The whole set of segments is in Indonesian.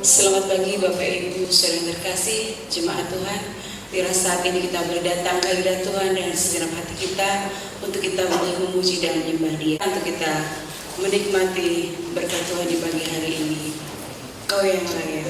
Selamat pagi Bapak Ibu saudara yang terkasih, jemaat Tuhan. Bila saat ini kita berdatang ke hadirat Tuhan dan segenap hati kita untuk kita memuji dan menyembah Dia, untuk kita menikmati berkat Tuhan di pagi hari ini. Kau yang layak.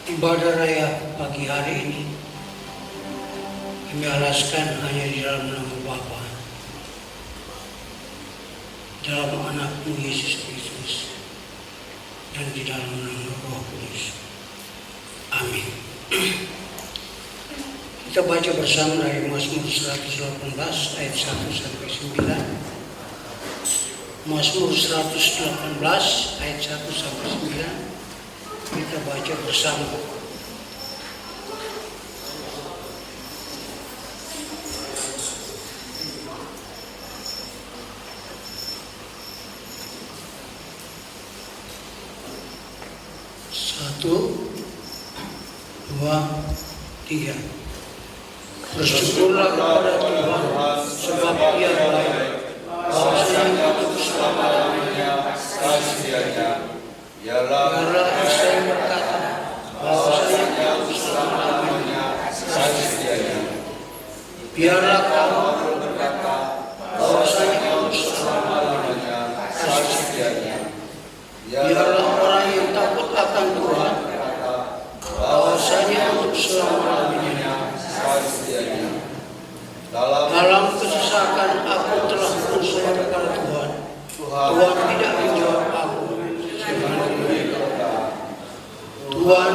Ibadah raya pagi hari ini kami alaskan hanya di dalam nama Bapa, dalam Anak-Mu Yesus Kristus, dan di dalam nama Roh Kudus. Amin. Kita baca bersama dari Mazmur 118 ayat 1 sampai 9. Mazmur 118 ayat 1 sampai 9. Kita baca bersama. Satu, dua, tiga. Bersyukurlah kepada Tuhan sebab Ia baik. Bahwasanya untuk selama-lamanya kasih Dia. Biarlah saya berkata bahwasanya untuk selama-lamanya kasih Dia. Biarlah kamu berkata bahwasanya untuk selama-lamanya kasih Dia. Biarlah orang yang takut akan Tuhan bahwasanya untuk selama-lamanya kasih Dia. Dalam kesesakan aku telah berusaha kepada Tuhan. Tuhan tidak menjawab aku. Tuhan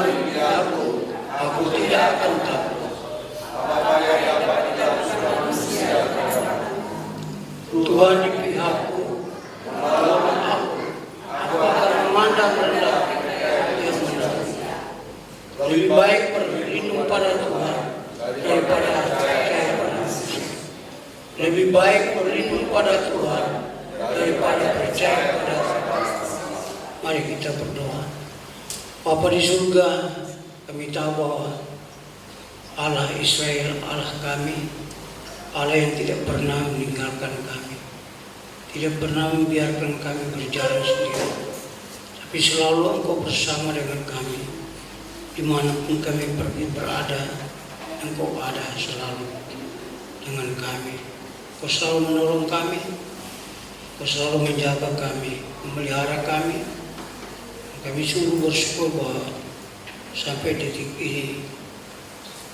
aku tidak akan takut. Tuhan di pihakku, tolong aku. Aku akan memandang rendah yang rendah. Lebih baik berlindung pada Tuhan daripada percaya pada manusia. Lebih baik berlindung pada Tuhan daripada percaya pada manusia. Mari kita berdoa. Bapa di surga, kami tahu bahwa Allah Israel, Allah kami, Allah yang tidak pernah meninggalkan kami, tidak pernah membiarkan kami berjalan sendiri, tapi selalu Engkau bersama dengan kami. Dimanapun kami pergi berada, Engkau ada selalu dengan kami. Engkau selalu menolong kami, Engkau selalu menjaga kami, memelihara kami. Kami sungguh bersyukur bahwa sampai detik ini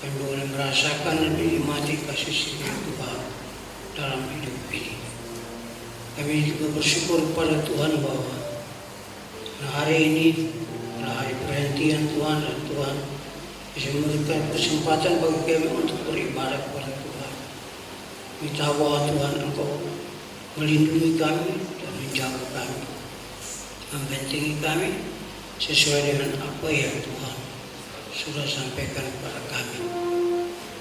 kami boleh merasakan dan menikmati kasih setia Tuhan dalam hidup ini. Kami juga bersyukur kepada Tuhan bahwa hari ini adalah hari perhentian Tuhan, dan Tuhan bisa memberikan kesempatan bagi kami untuk beribadah kepada Tuhan. Kami tahu bahwa Tuhan Engkau melindungi kami dan menjaga kami, membentengi kami sesuai dengan apa yang Tuhan sudah sampaikan kepada kami.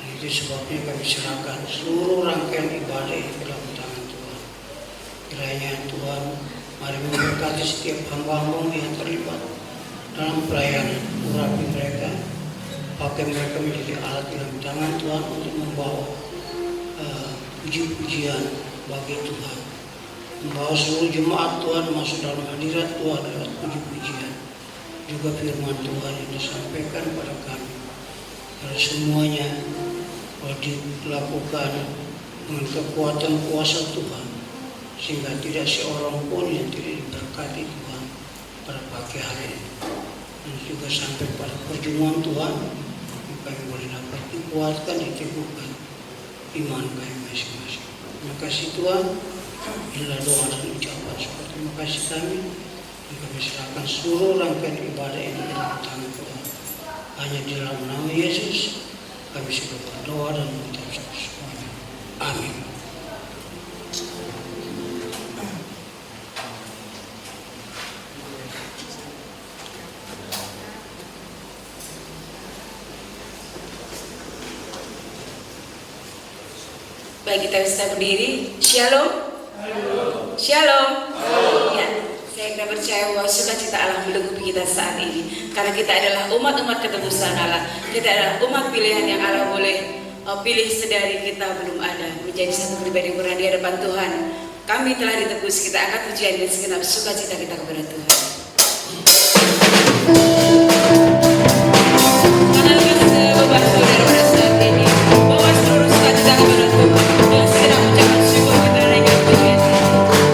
Dan itu sebabnya kami serahkan seluruh rangkaian ibadah ini ke dalam tangan Tuhan. Kiranya Tuhan mari memberkati setiap hamba-hamba yang terlibat dalam pelayanan, urapi mereka, pakai mereka menjadi alat dalam tangan Tuhan untuk membawa puji-pujian bagi Tuhan, membawa seluruh jemaat Tuhan masuk dalam hadirat Tuhan lewat puji-pujian, juga firman Tuhan yang disampaikan kepada kami. Karena semuanya dilakukan dengan kekuatan kuasa Tuhan, sehingga tidak seorang pun yang tidak diberkati Tuhan pada pagi hari ini. Dan juga sampai pada perjumpaan Tuhan, kami boleh dapat dikuatkan, diteguhkan iman kami masing-masing. Terima kasih Tuhan. Inilah doa dan ucapan syukur terima kasih kami. Kami serahkan seluruh rangkaian ibadah ini dalam tangan Tuhan. Hanya di dalam nama Yesus kami sudah berdoa dan mengucap syukur semuanya. Amin. Baik, kita bisa berdiri. Shalom. Shalom. Ya. Saya percaya bahwa sukacita Allah melingkupi kita saat ini, karena kita adalah umat-umat ketebusan Allah. Kita adalah umat pilihan yang Allah boleh pilih sedari kita belum ada menjadi satu pribadi yang di hadapan Tuhan. Kami telah ditebus, kita angkat pujian dan segenap sukacita kita kepada Tuhan. Karena lebih sebeban saudara pada saat ini, bawa seluruh sukacita kepada Tuhan dan segenap ucapan syukur kita naikkan pujian. Bagi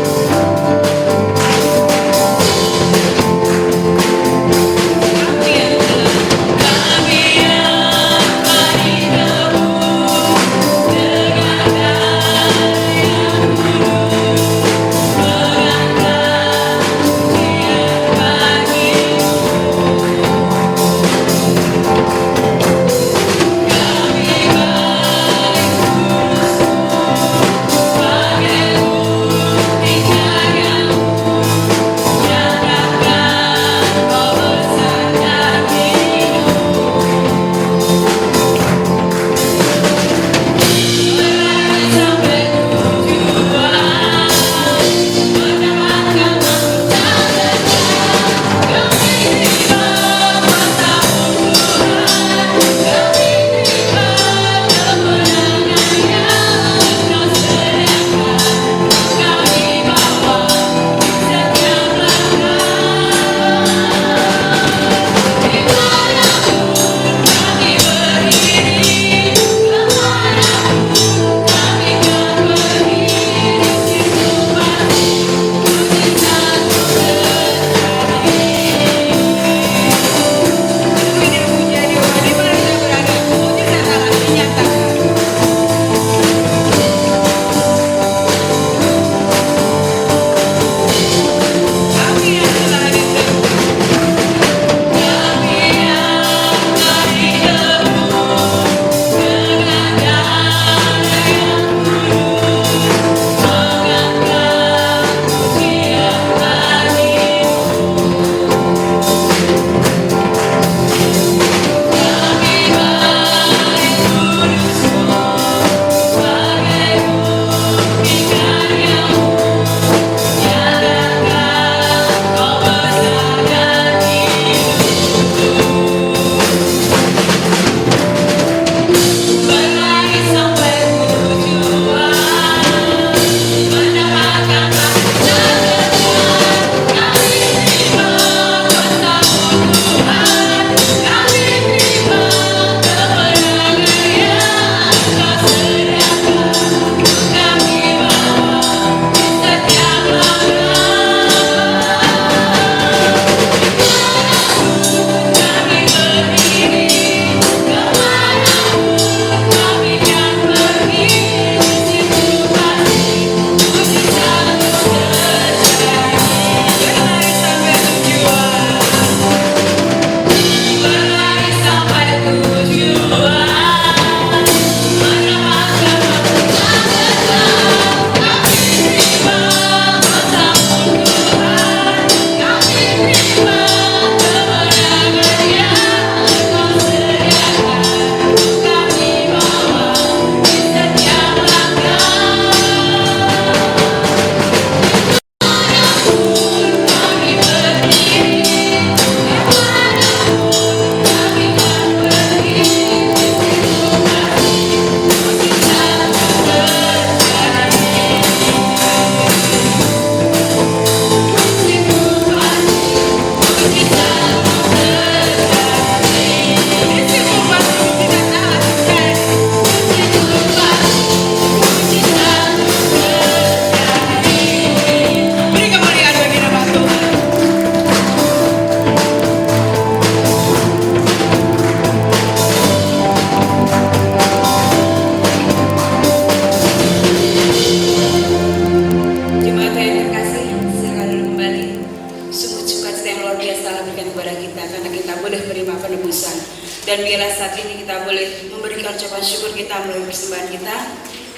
melalui persembahan kita.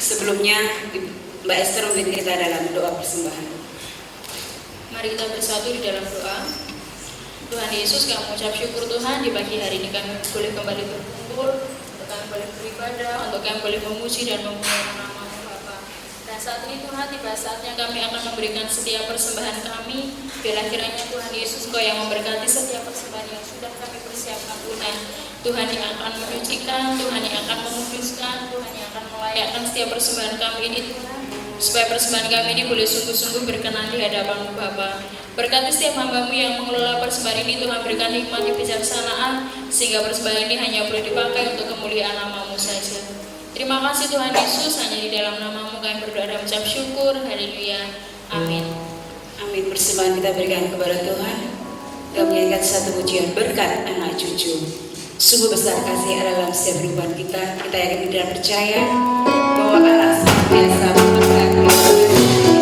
Sebelumnya, Mbak Esther memimpin kita dalam doa persembahan. Mari kita bersatu di dalam doa. Tuhan Yesus, kami mengucap syukur Tuhan di pagi hari ini kami boleh kembali berkumpul, untuk kami boleh beribadah, untuk kami boleh memuji dan memuliakan nama-Mu Bapa. Dan saat ini Tuhan, tiba saatnya kami akan memberikan setiap persembahan kami. Biarlah kiranya Tuhan Yesus Kau yang memberkati setiap persembahan yang sudah kami persiapkan Tuhan. Tuhan yang akan menyucikan, Tuhan yang akan memuduskan, Tuhan yang akan melayakkan setiap persembahan kami ini Tuhan. Supaya persembahan kami ini boleh sungguh-sungguh berkenan di hadapan-Mu Bapa. Berkati setiap hamba-Mu yang mengelola persembahan ini, Tuhan berikan hikmat kebijaksanaan, sehingga persembahan ini hanya boleh dipakai untuk kemuliaan nama-Mu saja. Terima kasih Tuhan Yesus, hanya di dalam nama-Mu kami berdoa dan mengucap syukur. Haleluya. Amin. Amin. Persembahan kita berikan kepada Tuhan. Kami menyanyikan satu pujian berkat anak cucu. Sungguh besar kasih Allah dalam setiap kehidupan kita. Kita yakin dan percaya bahwa Allah senantiasa memberkati kita.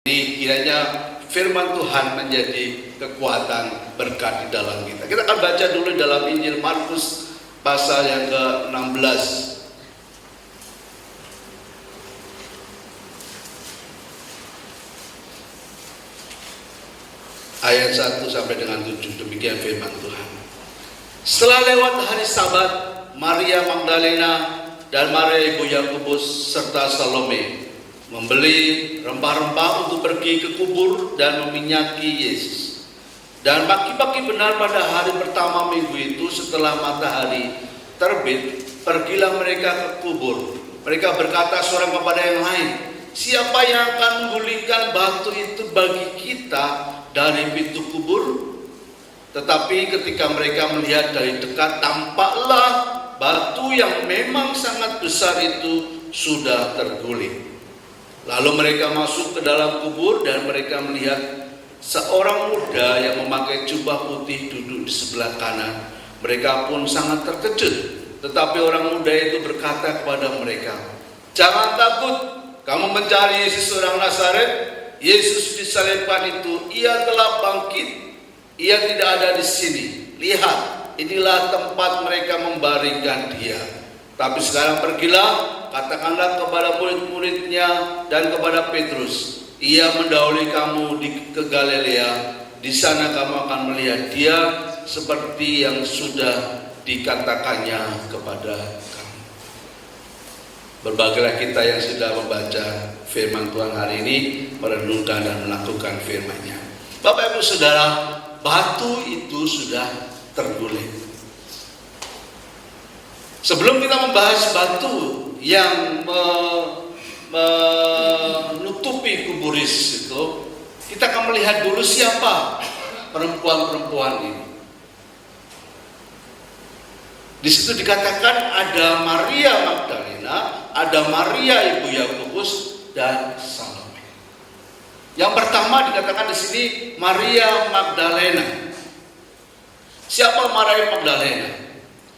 Ini kiranya firman Tuhan menjadi kekuatan berkat di dalam kita. Kita akan baca dulu dalam Injil Markus pasal yang ke-16. Ayat 1 sampai dengan 7, demikian firman Tuhan. Setelah lewat hari Sabat, Maria Magdalena dan Maria ibu Yakobus serta Salome membeli rempah-rempah untuk pergi ke kubur dan meminyaki Yesus. Dan pagi-pagi benar pada hari pertama minggu itu setelah matahari terbit, pergilah mereka ke kubur. Mereka berkata seorang kepada yang lain, "Siapa yang akan menggulingkan batu itu bagi kita dari pintu kubur?" Tetapi ketika mereka melihat dari dekat, tampaklah batu yang memang sangat besar itu sudah terguling. Lalu mereka masuk ke dalam kubur dan mereka melihat seorang muda yang memakai jubah putih duduk di sebelah kanan. Mereka pun sangat terkejut. Tetapi orang muda itu berkata kepada mereka, "Jangan takut, kamu mencari Yesus orang Nazaret. Yesus disalibkan itu, ia telah bangkit. Ia tidak ada di sini. Lihat, inilah tempat mereka membaringkan dia. Tapi sekarang pergilah, katakanlah kepada murid-muridnya dan kepada Petrus, ia mendahului kamu ke Galilea. Di sana kamu akan melihat dia seperti yang sudah dikatakannya kepada kamu." Berbagailah kita yang sudah membaca firman Tuhan hari ini, merenungkan dan melakukan firman-Nya. Bapak Ibu Saudara, batu itu sudah terguling. Sebelum kita membahas batu yang menutupi kubur Yesus itu, kita akan melihat dulu siapa perempuan-perempuan ini. Di situ dikatakan ada Maria Magdalena, ada Maria ibu Yakobus dan Salome. Yang pertama dikatakan di sini Maria Magdalena. Siapa Maria Magdalena?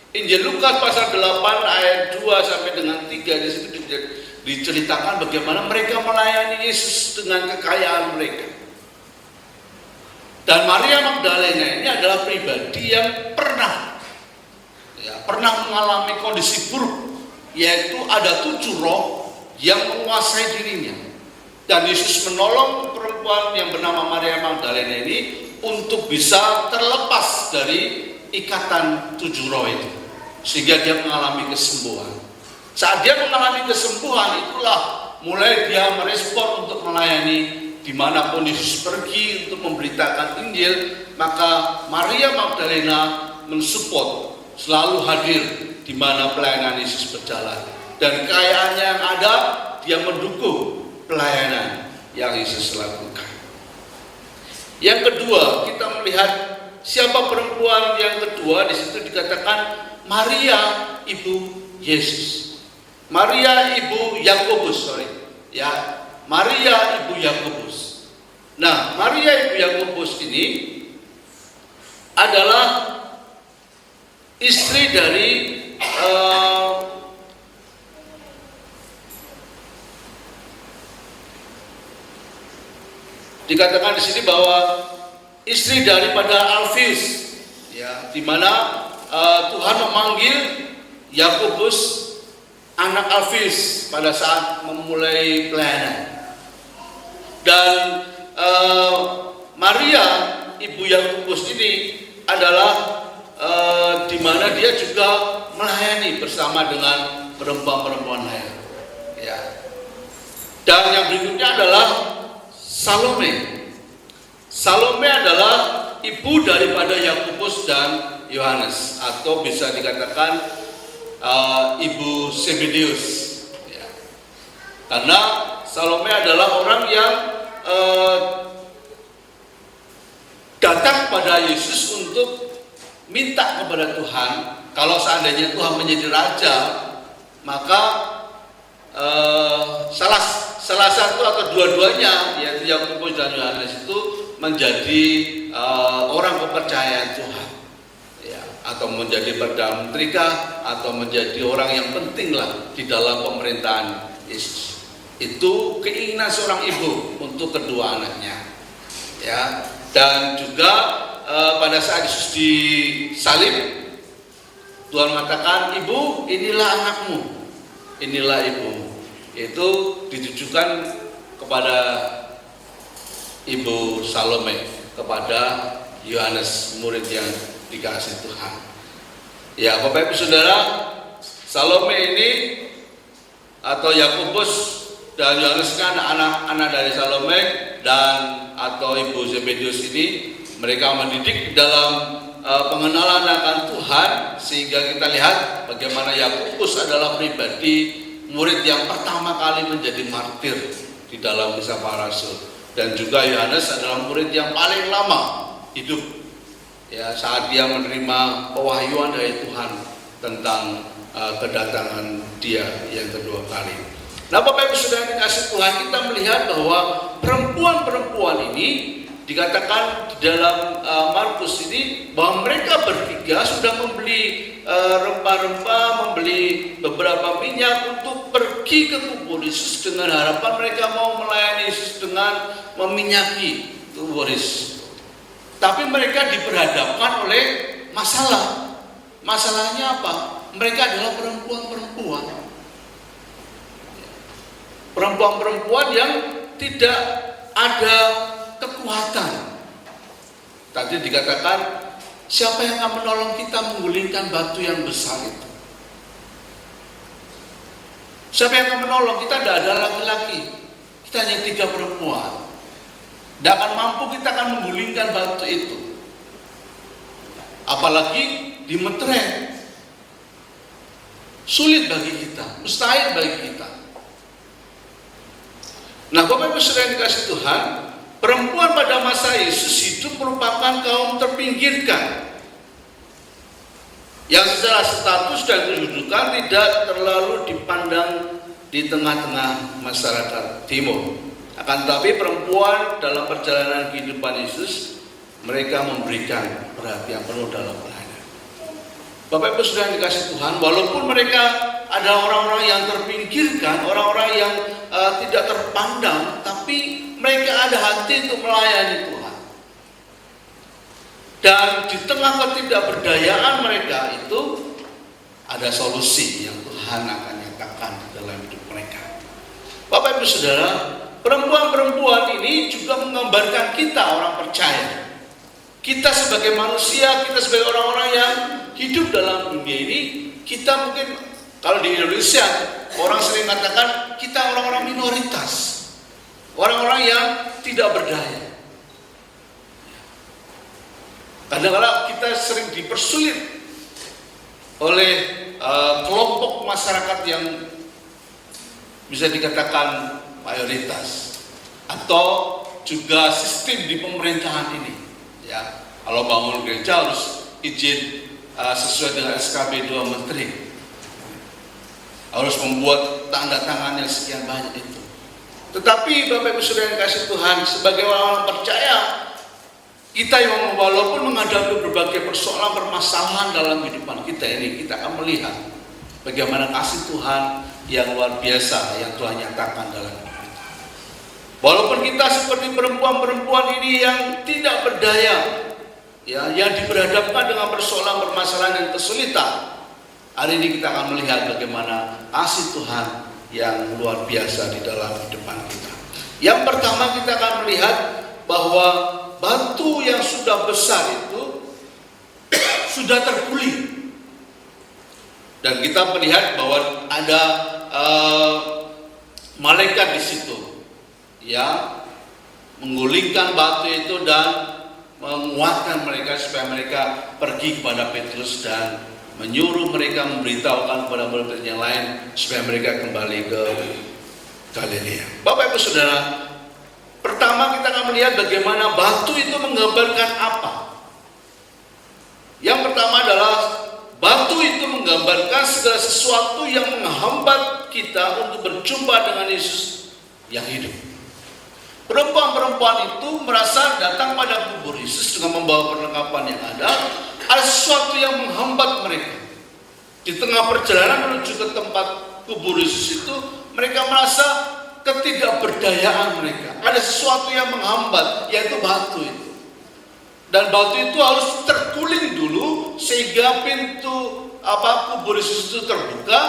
Injil Lukas pasal 8 ayat 2 sampai dengan 3 di situ diceritakan bagaimana mereka melayani Yesus dengan kekayaan mereka. Dan Maria Magdalena ini adalah pribadi yang pernah mengalami kondisi buruk, yaitu ada 7 roh yang menguasai dirinya. Dan Yesus menolong perempuan yang bernama Maria Magdalena ini untuk bisa terlepas dari ikatan 7 roh itu, sehingga dia mengalami kesembuhan. Saat dia mengalami kesembuhan, itulah mulai dia merespon untuk melayani dimanapun Yesus pergi untuk memberitakan Injil. Maka Maria Magdalena mensupport, selalu hadir di mana pelayanan Yesus berjalan, dan kekayaannya yang ada dia mendukung pelayanan yang Yesus lakukan. Yang kedua, kita melihat siapa perempuan yang kedua. Di situ dikatakan Maria ibu Yesus, Maria ibu Yakobus, Maria ibu Yakobus. Nah, Maria ibu Yakobus ini adalah istri dari dikatakan di sini bahwa istri daripada Alfius, di mana Tuhan memanggil Yakobus anak Alfius pada saat memulai pelayanan. Dan Maria ibu Yakobus ini adalah di mana dia juga melayani bersama dengan perempuan-perempuan lain. Dan yang berikutnya adalah Salome. Salome adalah ibu daripada Yakobus dan Yohanes, atau bisa dikatakan ibu Zebedeus. Karena Salome adalah orang yang datang pada Yesus untuk minta kepada Tuhan, kalau seandainya Tuhan menjadi raja, maka salah satu atau dua-duanya, yaitu Yakobus dan Yohanes itu menjadi orang kepercayaan Tuhan, atau menjadi perdana menteri, atau menjadi orang yang penting lah di dalam pemerintahan Yesus. Itu keinginan seorang ibu untuk kedua anaknya. Ya, dan juga pada saat Yesus disalib, Tuhan mengatakan, "Ibu, inilah anakmu, inilah ibumu." Itu ditujukan kepada Ibu Salome, kepada Yohanes, murid yang dikasihi Tuhan. Ya, Bapak Ibu Saudara, Salome ini atau Yakobus dan Yohanes kan anak-anak dari Salome dan atau Ibu Zebedius ini, mereka mendidik dalam pengenalan akan Tuhan, sehingga kita lihat bagaimana Yakobus adalah pribadi murid yang pertama kali menjadi martir di dalam kisah para rasul, dan juga Yohanes adalah murid yang paling lama hidup ya saat dia menerima pewahyuan dari Tuhan tentang kedatangan dia yang kedua kali. Nah, Bapak Ibu Saudara dikasih Tuhan, kita melihat bahwa perempuan-perempuan ini dikatakan di dalam Markus ini bahwa mereka bertiga sudah membeli rempah-rempah, membeli beberapa minyak untuk pergi ke kubur Yesus dengan harapan mereka mau melayani Yesus dengan meminyaki kubur Yesus. Tapi mereka diperhadapkan oleh masalah. Masalahnya apa? Mereka adalah perempuan-perempuan. Perempuan-perempuan yang tidak ada kekuatan. Tadi dikatakan, siapa yang akan menolong kita menggulingkan batu yang besar itu? Siapa yang akan menolong? Kita tidak ada laki-laki, kita hanya 3 perempuan. Tidak akan mampu kita akan menggulingkan batu itu. Apalagi di Metreng. Sulit bagi kita, mustahil bagi kita. Nah, Bapak Ibu Saudara yang dikasihi Tuhan, perempuan pada masa Yesus hidup merupakan kaum terpinggirkan yang secara status dan kedudukan tidak terlalu dipandang di tengah-tengah masyarakat timur. Akan tetapi perempuan dalam perjalanan kehidupan Yesus, mereka memberikan perhatian penuh dalam pelayanan. Bapak Ibu Saudara yang dikasihi Tuhan, walaupun mereka adalah orang-orang yang terpinggirkan, orang-orang yang tidak terpandang, tapi mereka ada hati untuk melayani Tuhan. Dan di tengah ketidakberdayaan mereka itu ada solusi yang Tuhan akan nyatakan dalam hidup mereka. Bapak Ibu Saudara, perempuan-perempuan ini juga menggambarkan kita orang percaya. Kita sebagai manusia, kita sebagai orang-orang yang hidup dalam dunia ini, kita mungkin kalau di Indonesia orang sering katakan kita orang-orang minoritas, orang-orang yang tidak berdaya. Kadang-kadang kita sering dipersulit oleh kelompok masyarakat yang bisa dikatakan mayoritas, atau juga sistem di pemerintahan ini. Ya, kalau bangun gereja harus izin sesuai dengan SKB 2 Menteri, harus membuat tanda tangan yang sekian banyak itu. Tetapi Bapak Ibu Saudara yang kasih Tuhan, sebagai orang percaya, kita yang walaupun menghadapi berbagai persoalan permasalahan dalam kehidupan kita ini, kita akan melihat bagaimana kasih Tuhan yang luar biasa yang Tuhan nyatakan dalam hidup kita. Walaupun kita seperti perempuan-perempuan ini yang tidak berdaya, ya, yang diperhadapkan dengan persoalan permasalahan dan kesulitan, hari ini kita akan melihat bagaimana kasih Tuhan yang luar biasa di dalam kehidupan kita. Yang pertama, kita akan melihat bahwa batu yang sudah besar itu sudah terguling. Dan kita melihat bahwa ada malaikat di situ yang menggulingkan batu itu dan menguatkan mereka supaya mereka pergi kepada Petrus dan menyuruh mereka memberitahukan kepada murid yang lain supaya mereka kembali ke Galilea. Bapak Ibu Saudara, pertama kita akan melihat bagaimana batu itu menggambarkan apa. Yang pertama adalah batu itu menggambarkan segala sesuatu yang menghambat kita untuk berjumpa dengan Yesus yang hidup. Perempuan-perempuan itu merasa datang pada kubur Yesus dengan membawa perlengkapan yang ada sesuatu yang menghambat mereka. Di tengah perjalanan menuju ke tempat kubur Yesus itu, mereka merasa ketidakberdayaan mereka. Ada sesuatu yang menghambat, yaitu batu itu. Dan batu itu harus terguling dulu sehingga pintu kubur Yesus itu terbuka,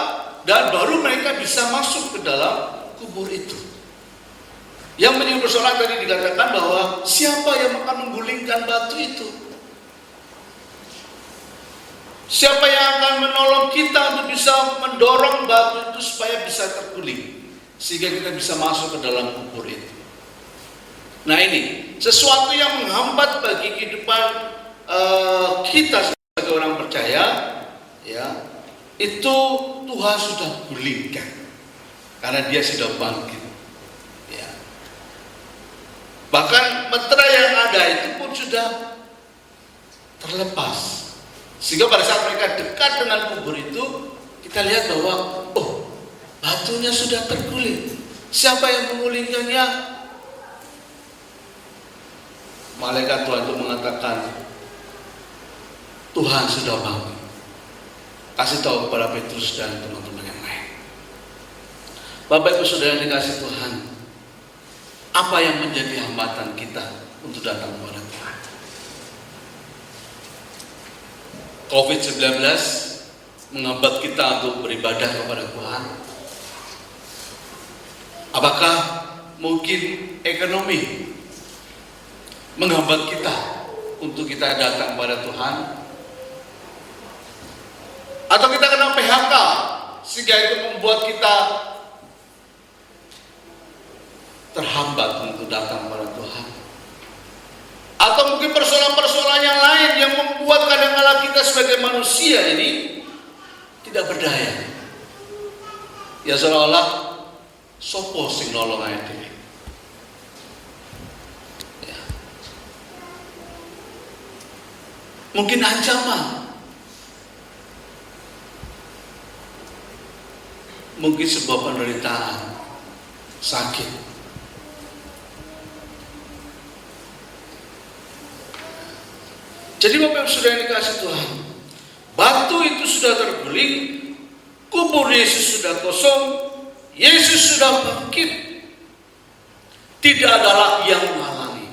dan baru mereka bisa masuk ke dalam kubur itu. Yang menjadi persoalan tadi dikatakan bahwa siapa yang akan menggulingkan batu itu? Siapa yang akan menolong kita untuk bisa mendorong batu itu supaya bisa terguling, sehingga kita bisa masuk ke dalam kubur itu? Nah, ini sesuatu yang menghambat bagi kehidupan kita sebagai orang percaya, ya, itu Tuhan sudah gulingkan karena Dia sudah bangkit. Ya. Bahkan meterai yang ada itu pun sudah terlepas, sehingga pada saat mereka dekat dengan kubur itu, kita lihat bahwa batunya sudah terguling. Siapa yang menggulingkannya? Malaikat Tuhan itu mengatakan, Tuhan sudah bangkit. Kasih tahu kepada Petrus dan teman-teman yang lain. Bapak Ibu Saudara yang dikasih Tuhan, apa yang menjadi hambatan kita untuk datang kepada Tuhan? COVID-19 menghambat kita untuk beribadah kepada Tuhan. Apakah mungkin ekonomi menghambat kita untuk kita datang kepada Tuhan? Atau kita kena PHK sehingga itu membuat kita terhambat untuk datang kepada Tuhan? Atau mungkin persoalan-persoalan yang lain yang membuat kadang-kala kita sebagai manusia ini tidak berdaya. Ya, seolah-olah sopo sing nolong ae dhewe. Ya. Mungkin ancaman, mungkin sebuah penderitaan, sakit. Jadi Bapak Ibu Saudara yang dikasih Tuhan, batu itu sudah terguling, kubur Yesus sudah kosong, Yesus sudah bangkit. Tidak ada lagi yang menghalangi,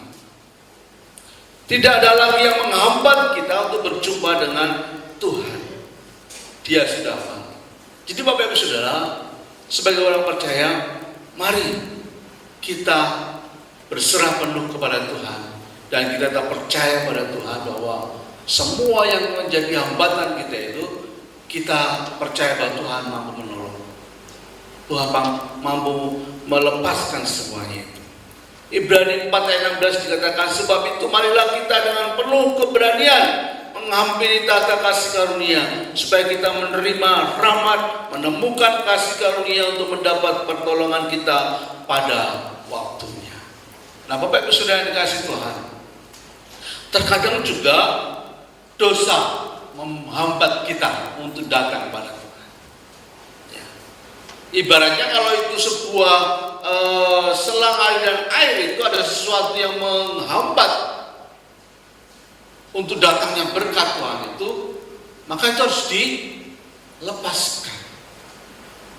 tidak ada lagi yang menghambat kita untuk berjumpa dengan Tuhan. Dia sudah bangkit. Jadi Bapak Ibu Saudara, sebagai orang percaya, mari kita berserah penuh kepada Tuhan. Dan kita tak percaya pada Tuhan bahwa semua yang menjadi hambatan kita itu, kita percaya bahwa Tuhan mampu menolong. Tuhan mampu melepaskan semuanya itu. Ibrani 4 ayat 16 dikatakan, sebab itu marilah kita dengan penuh keberanian menghampiri tata kasih karunia, supaya kita menerima rahmat, menemukan kasih karunia untuk mendapat pertolongan kita pada waktunya. Nah, Bapak Ibu Saudara yang dikasih Tuhan, terkadang juga dosa menghambat kita untuk datang pada Tuhan. Ya. Ibaratnya kalau itu sebuah selang aliran air, itu ada sesuatu yang menghambat untuk datangnya berkat Tuhan itu, maka itu harus dilepaskan.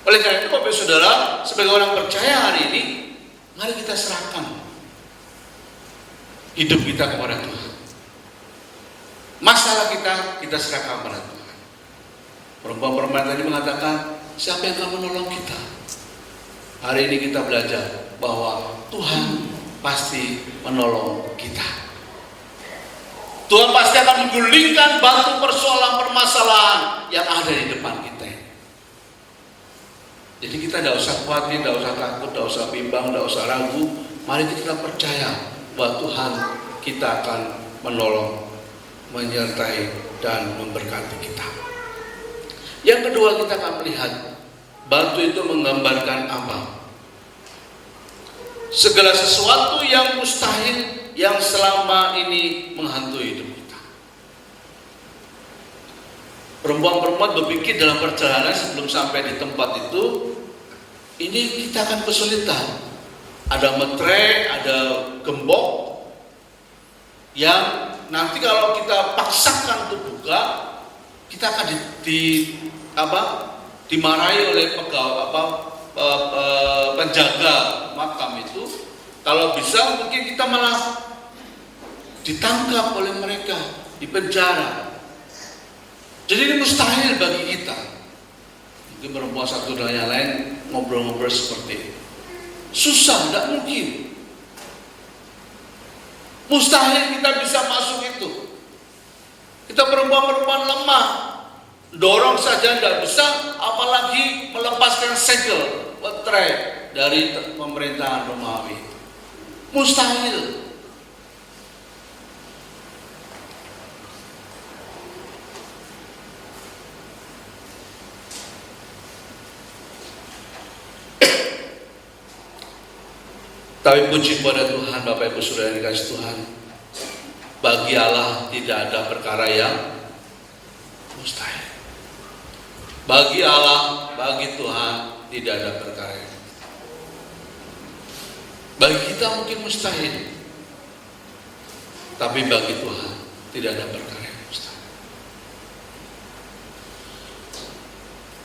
Oleh karena itu Bapak Saudara, sebagai orang percaya hari ini, mari kita serahkan hidup kita kepada Tuhan. Masalah kita serahkan kepada Tuhan. Perempuan-perempuan tadi mengatakan, siapa yang akan menolong kita? Hari ini kita belajar bahwa Tuhan pasti menolong kita. Tuhan pasti akan menggulingkan batu persoalan permasalahan yang ada di depan kita. Jadi kita tidak usah khawatir, tidak usah takut, tidak usah bimbang, tidak usah ragu. Mari kita percaya bahwa Tuhan kita akan menolong, menyertai dan memberkati kita. Yang kedua, kita akan melihat batu itu menggambarkan apa? Segala sesuatu yang mustahil yang selama ini menghantui hidup kita. Perempuan-perempuan berpikir dalam perjalanan sebelum sampai di tempat itu, ini kita akan kesulitan. Ada meterai, ada gembok yang nanti kalau kita paksakan untuk buka, kita akan dimarahi oleh penjaga makam itu, kalau bisa mungkin kita malah ditangkap oleh mereka, dipenjara. Jadi ini mustahil bagi kita. Mungkin perempuan satu dan yang lain ngobrol-ngobrol seperti itu. Susah, tidak mungkin. Mustahil kita bisa masuk itu. Kita perempuan-perempuan lemah, dorong saja tidak bisa, apalagi melepaskan segel, betray dari pemerintahan Romawi. Mustahil. Tapi puji kepada Tuhan, Bapak Ibu Saudara yang dikasihi Tuhan, bagi Allah tidak ada perkara yang mustahil. Bagi Allah, bagi Tuhan tidak ada perkara yang mustahil. Bagi kita mungkin mustahil, tapi bagi Tuhan tidak ada perkara yang mustahil.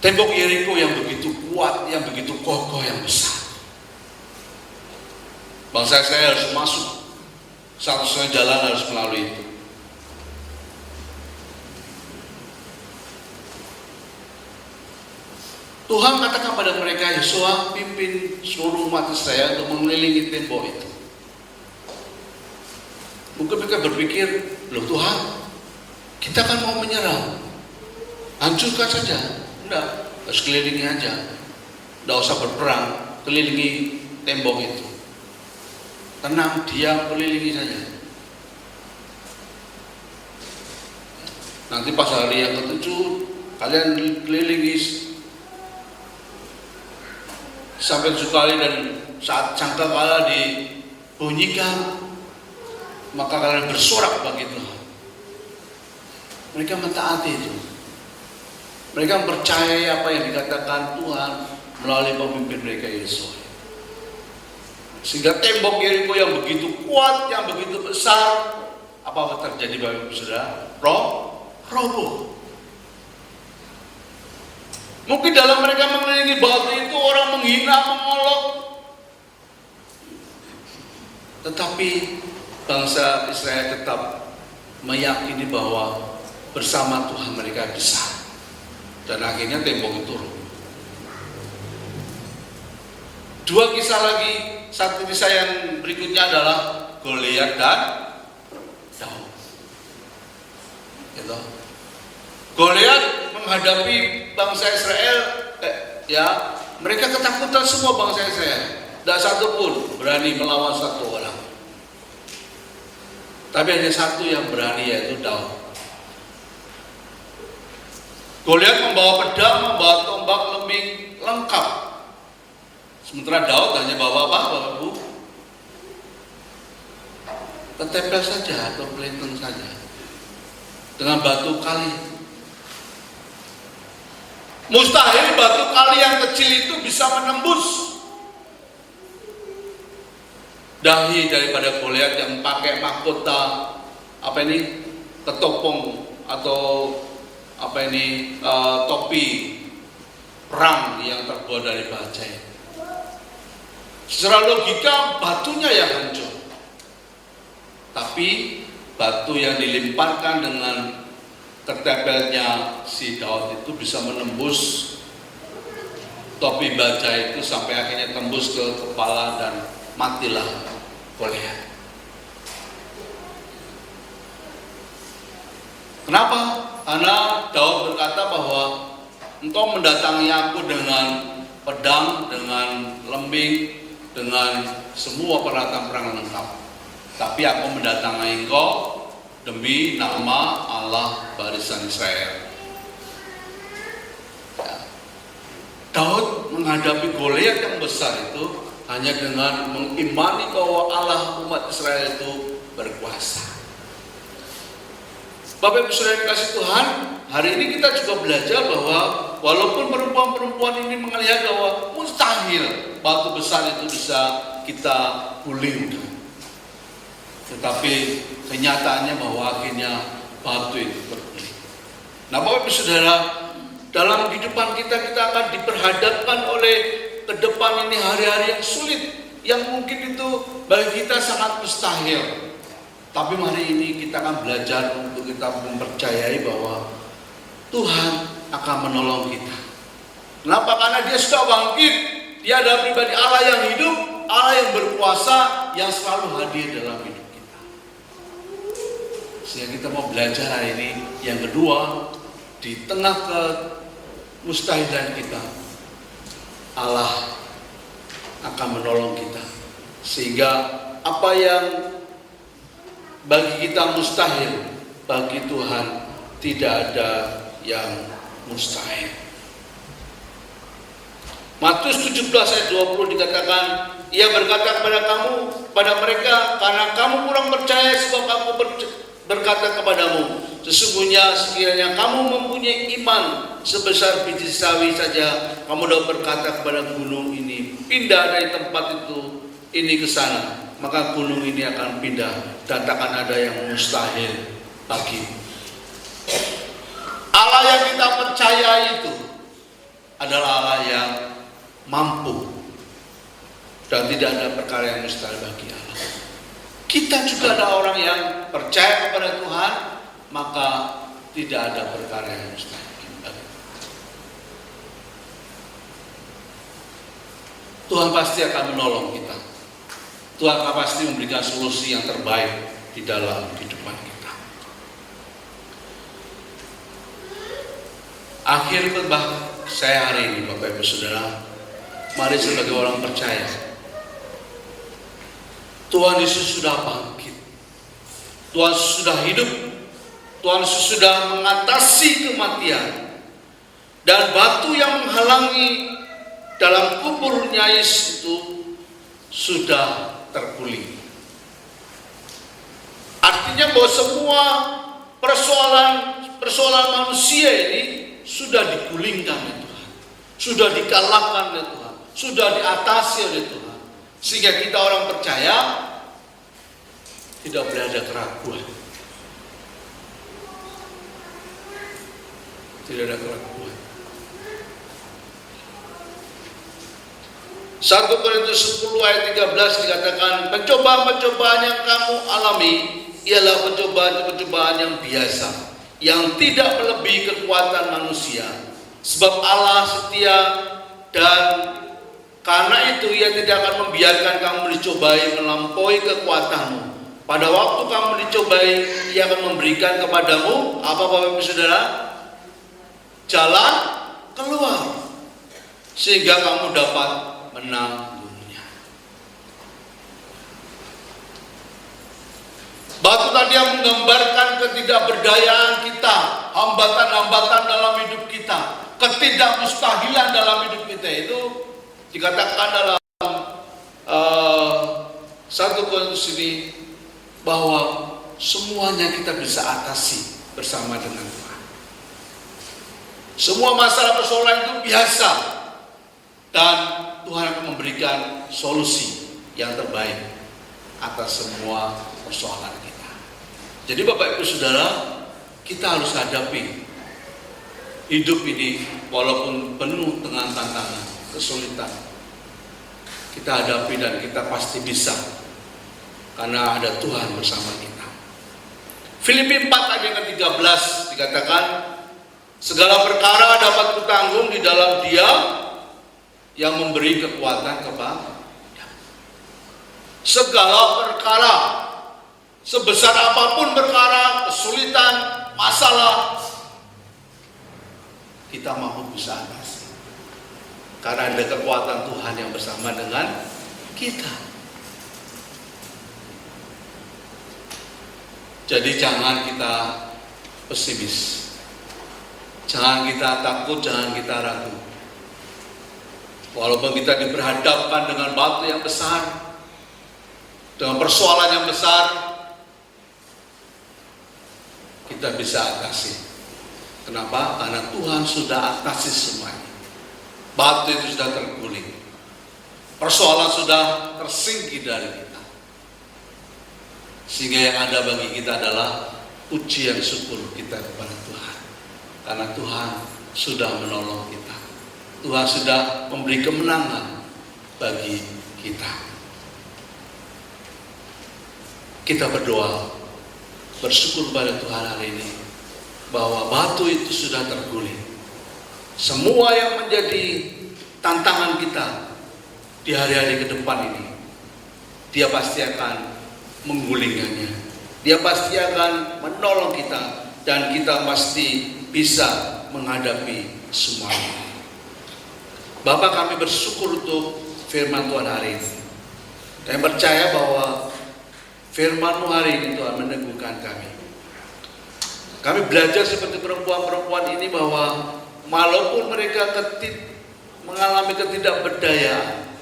Tembok Yeriko yang begitu kuat, yang begitu kokoh, yang besar, bangsa Israel harus masuk, satu-satunya jalan harus melalui itu. Tuhan katakan pada mereka, Yosua pimpin seluruh umat Israel untuk mengelilingi tembok itu. Mungkin mereka berpikir, loh Tuhan, kita kan mau menyerang, hancurkan saja. Enggak, harus kelilingi aja. Enggak usah berperang, kelilingi tembok itu. Tenang, diam, kelilingi saja. Nanti pas hari yang ke-7 kalian kelilingi sampai 7 kali, dan saat sangkakala dibunyikan maka kalian bersorak bagi Tuhan. Mereka mentaati itu. Mereka percaya apa yang dikatakan Tuhan melalui pemimpin mereka Yosua. Sehingga tembok Yeriko yang begitu kuat, yang begitu besar, apa terjadi Bapak Ibu Saudara? Roboh. Mungkin dalam mereka mengelilingi batu itu orang menghina, mengolok. Tetapi bangsa Israel tetap meyakini bahwa bersama Tuhan mereka bisa. Dan akhirnya tembok itu roboh. Dua kisah lagi. Satu kisah yang berikutnya adalah Goliat dan Daud. Gitu. Goliat menghadapi bangsa Israel, mereka ketakutan semua bangsa Israel. Tidak satu pun berani melawan satu orang. Tapi hanya satu yang berani, yaitu Daud. Goliat membawa pedang, membawa tombak, lembing, lengkap. Sementara Daud hanya bawa apa, Bapak Ibu? Ketempel saja atau pelintun saja dengan batu kali. Mustahil batu kali yang kecil itu bisa menembus dahi daripada Goliat yang pakai mahkota ketopong atau topi perang yang terbuat dari bajai. Secara logika batunya yang hancur, tapi batu yang dilemparkan dengan ketempelnya si Daud itu bisa menembus topi baja itu sampai akhirnya tembus ke kepala dan matilah Goliat. Kenapa? Karena Daud berkata bahwa engkau mendatangi aku dengan pedang, dengan lembing, dengan semua peralatan perang lengkap. Tapi aku mendatangi engkau demi nama Allah barisan Israel. Daud menghadapi Goliat yang besar itu hanya dengan mengimani bahwa Allah umat Israel itu berkuasa. Bapak Ibu Saudara yang dikasihi Tuhan, hari ini kita juga belajar bahwa walaupun perempuan-perempuan ini melihat bahwa mustahil batu besar itu bisa kita gulingkan, tetapi kenyataannya bahwa akhirnya batu itu berguling. Nah Bapak Ibu Saudara, dalam kehidupan kita akan diperhadapkan oleh ke depan ini hari-hari yang sulit, yang mungkin itu bagi kita sangat mustahil. Tapi hari ini kita akan belajar untuk kita mempercayai bahwa Tuhan akan menolong kita. Kenapa? Karena Dia sudah bangkit. Dia adalah pribadi Allah yang hidup, Allah yang berkuasa, yang selalu hadir dalam hidup kita. Sehingga kita mau belajar hari ini. Yang kedua, di tengah kemustahilan kita, Allah akan menolong kita. Sehingga apa yang bagi kita mustahil, bagi Tuhan tidak ada yang mustahil. Matius 17 ayat 20 dikatakan, Ia berkata pada mereka, karena kamu kurang percaya, sebab aku berkata kepadamu, sesungguhnya sekiranya kamu mempunyai iman sebesar biji sawi saja, kamu dapat berkata kepada gunung ini, pindah dari tempat ini ke sana, maka gunung ini akan pindah, dan takkan ada yang mustahil bagimu. Allah yang kita percaya itu adalah Allah yang mampu, dan tidak ada perkara yang mustahil bagi Allah. Kita juga ada orang yang percaya kepada Tuhan, maka tidak ada perkara yang mustahil bagi Tuhan. Pasti akan menolong kita. Tuhan akan pasti memberikan solusi yang terbaik di dalam kehidupan kita. Akhir khotbah saya hari ini, Bapak Ibu Saudara, mari sebagai orang percaya, Tuhan Yesus sudah bangkit, Tuhan Yesus sudah hidup, Tuhan Yesus sudah mengatasi kematian, dan batu yang menghalangi dalam kuburnya Yesus itu sudah terguling. Artinya bahwa semua persoalan manusia ini sudah digulingkan oleh Tuhan, sudah dikalahkan oleh Tuhan, sudah diatasi oleh Tuhan. Sehingga kita orang percaya tidak boleh ada keraguan. Tidak ada keraguan. 1 Korintus 10 ayat 13 dikatakan, pencobaan-pencobaan yang kamu alami ialah pencobaan-pencobaan yang biasa, yang tidak melebihi kekuatan manusia. Sebab Allah setia, dan karena itu Ia tidak akan membiarkan kamu dicobai melampaui kekuatanmu. Pada waktu kamu dicobai, Ia akan memberikan kepadamu apa, Bapak Ibu Saudara? Jalan keluar, sehingga kamu dapat menanggungnya. Batu tadi yang menggambarkan ketidakberdayaan kita, hambatan-hambatan dalam hidup kita, ketidakmustahilan dalam hidup kita itu dikatakan dalam 1 Korintus ini bahwa semuanya kita bisa atasi bersama dengan Tuhan. Semua masalah persoalan itu biasa, dan Tuhan akan memberikan solusi yang terbaik atas semua persoalan kita. Jadi Bapak Ibu Saudara, kita harus hadapi hidup ini walaupun penuh dengan tantangan, kesulitan. Kita hadapi dan kita pasti bisa, karena ada Tuhan bersama kita. Filipi 4 ayat yang ke-13 dikatakan, segala perkara dapat kutanggung di dalam Dia yang memberi kekuatan kepada. Segala perkara, sebesar apapun perkara, kesulitan, masalah, kita mampu bisa atasi, karena ada kekuatan Tuhan yang bersama dengan kita. Jadi jangan kita pesimis, jangan kita takut, jangan kita ragu. Walaupun kita diperhadapkan dengan batu yang besar, dengan persoalan yang besar, kita bisa atasi. Kenapa? Karena Tuhan sudah atasi semuanya. Batu itu sudah terguling, persoalan sudah tersingkir dari kita. Sehingga yang ada bagi kita adalah pujian syukur kita kepada Tuhan, karena Tuhan sudah menolong kita. Tuhan sudah memberi kemenangan bagi kita. Kita berdoa, bersyukur pada Tuhan hari ini bahwa batu itu sudah terguling. Semua yang menjadi tantangan kita di hari-hari ke depan ini, Dia pasti akan menggulingkannya. Dia pasti akan menolong kita dan kita pasti bisa menghadapi semuanya. Bapak, kami bersyukur untuk firman Tuhan hari ini. Kami percaya bahwa firman-Mu hari ini Tuhan meneguhkan kami. Kami belajar seperti perempuan-perempuan ini bahwa walaupun mereka mengalami ketidakberdayaan,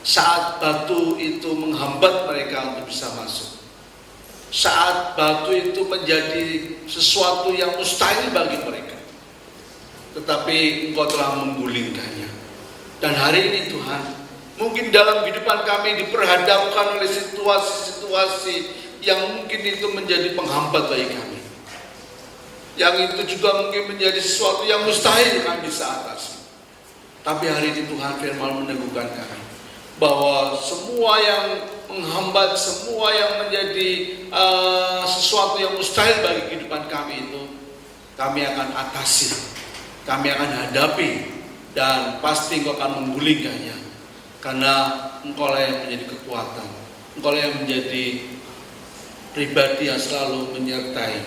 saat batu itu menghambat mereka untuk bisa masuk, saat batu itu menjadi sesuatu yang mustahil bagi mereka, tetapi Engkau telah menggulingkannya. Dan hari ini Tuhan, mungkin dalam kehidupan kami diperhadapkan oleh situasi-situasi yang mungkin itu menjadi penghambat bagi kami, yang itu juga mungkin menjadi sesuatu yang mustahil kami bisa atasi. Tapi hari ini Tuhan firman meneguhkan kami bahwa semua yang menghambat, semua yang menjadi sesuatu yang mustahil bagi kehidupan kami itu, kami akan atasi, kami akan hadapi, dan pasti Engkau akan menggulingkannya, karena Engkau lah yang menjadi kekuatan, Engkau lah yang menjadi pribadi yang selalu menyertai,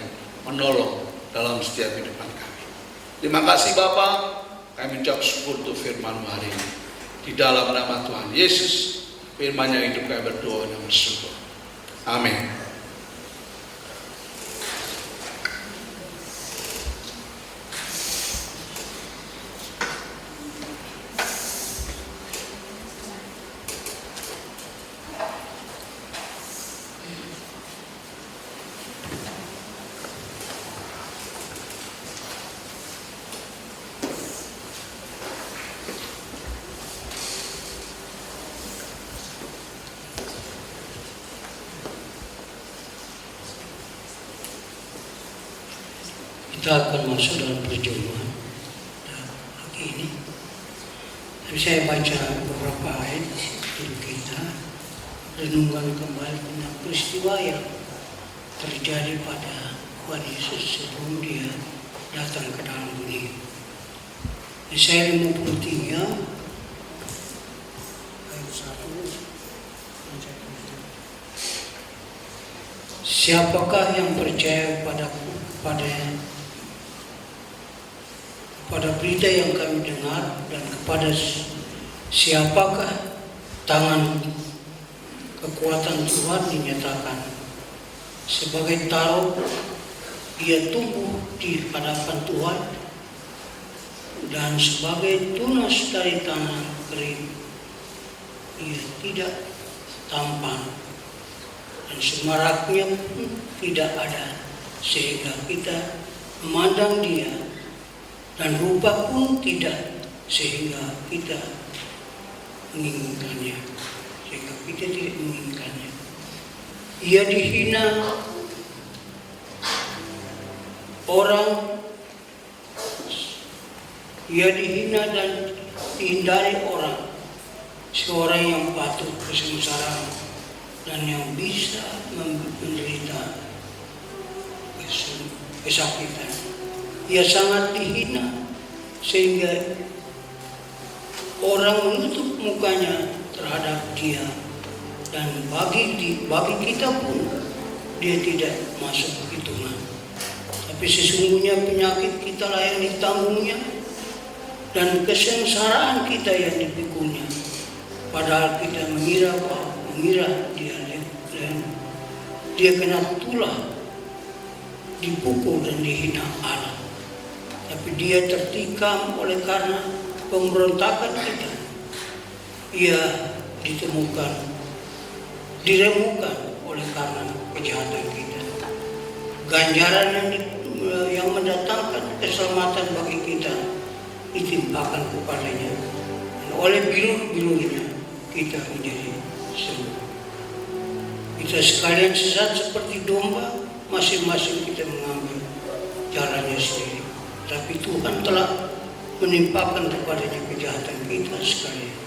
menolong dalam setiap kehidupan kami. Terima kasih Bapa, kami ucap syukur untuk firman-Mu hari ini. Di dalam nama Tuhan Yesus, firman yang hidup, kami berdoa dan bersyukur. Amin. Kita akan masuk dalam perjamuan pagi ini. Tapi saya baca beberapa ayat untuk kita renungkan kembali tentang peristiwa yang terjadi pada Tuhan Yesus sebelum Dia datang ke dalam dunia. Yesaya 53 ayat 1. Siapakah yang percaya padaku, pada berita yang kami dengar, dan kepada siapakah tangan kekuatan Tuhan dinyatakan? Sebagai taruh ia tumbuh di hadapan Tuhan, dan sebagai tunas dari tanah kering ia tidak tampan, dan semaraknya pun tidak ada, sehingga kita memandang Dia, dan rupa pun tidak, sehingga kita menginginkannya. Ia dihina dan dihindari orang, seorang yang patuh kesengsaraan dan yang bisa menderita kesakitan. Ia sangat dihina sehingga orang menutup mukanya terhadap Dia, dan bagi kita pun Dia tidak masuk hitungan. Tapi sesungguhnya penyakit kita lah yang ditanggungnya, dan kesengsaraan kita yang dipikulnya. Padahal kita mengira dia kena tulah, dipukul dan dihina Allah. Tapi Dia tertikam oleh karena pemberontakan kita. Ia diremukkan oleh karena kejahatan kita. Ganjaran yang mendatangkan keselamatan bagi kita ditimpakan kepadanya, dan oleh bilur-bilurnya kita menjadi sembuh. Kita sekalian sesat seperti domba, masing-masing kita mengambil jalannya sendiri. Tapi Tuhan telah menimpakan kepadanya kejahatan kita sekalian.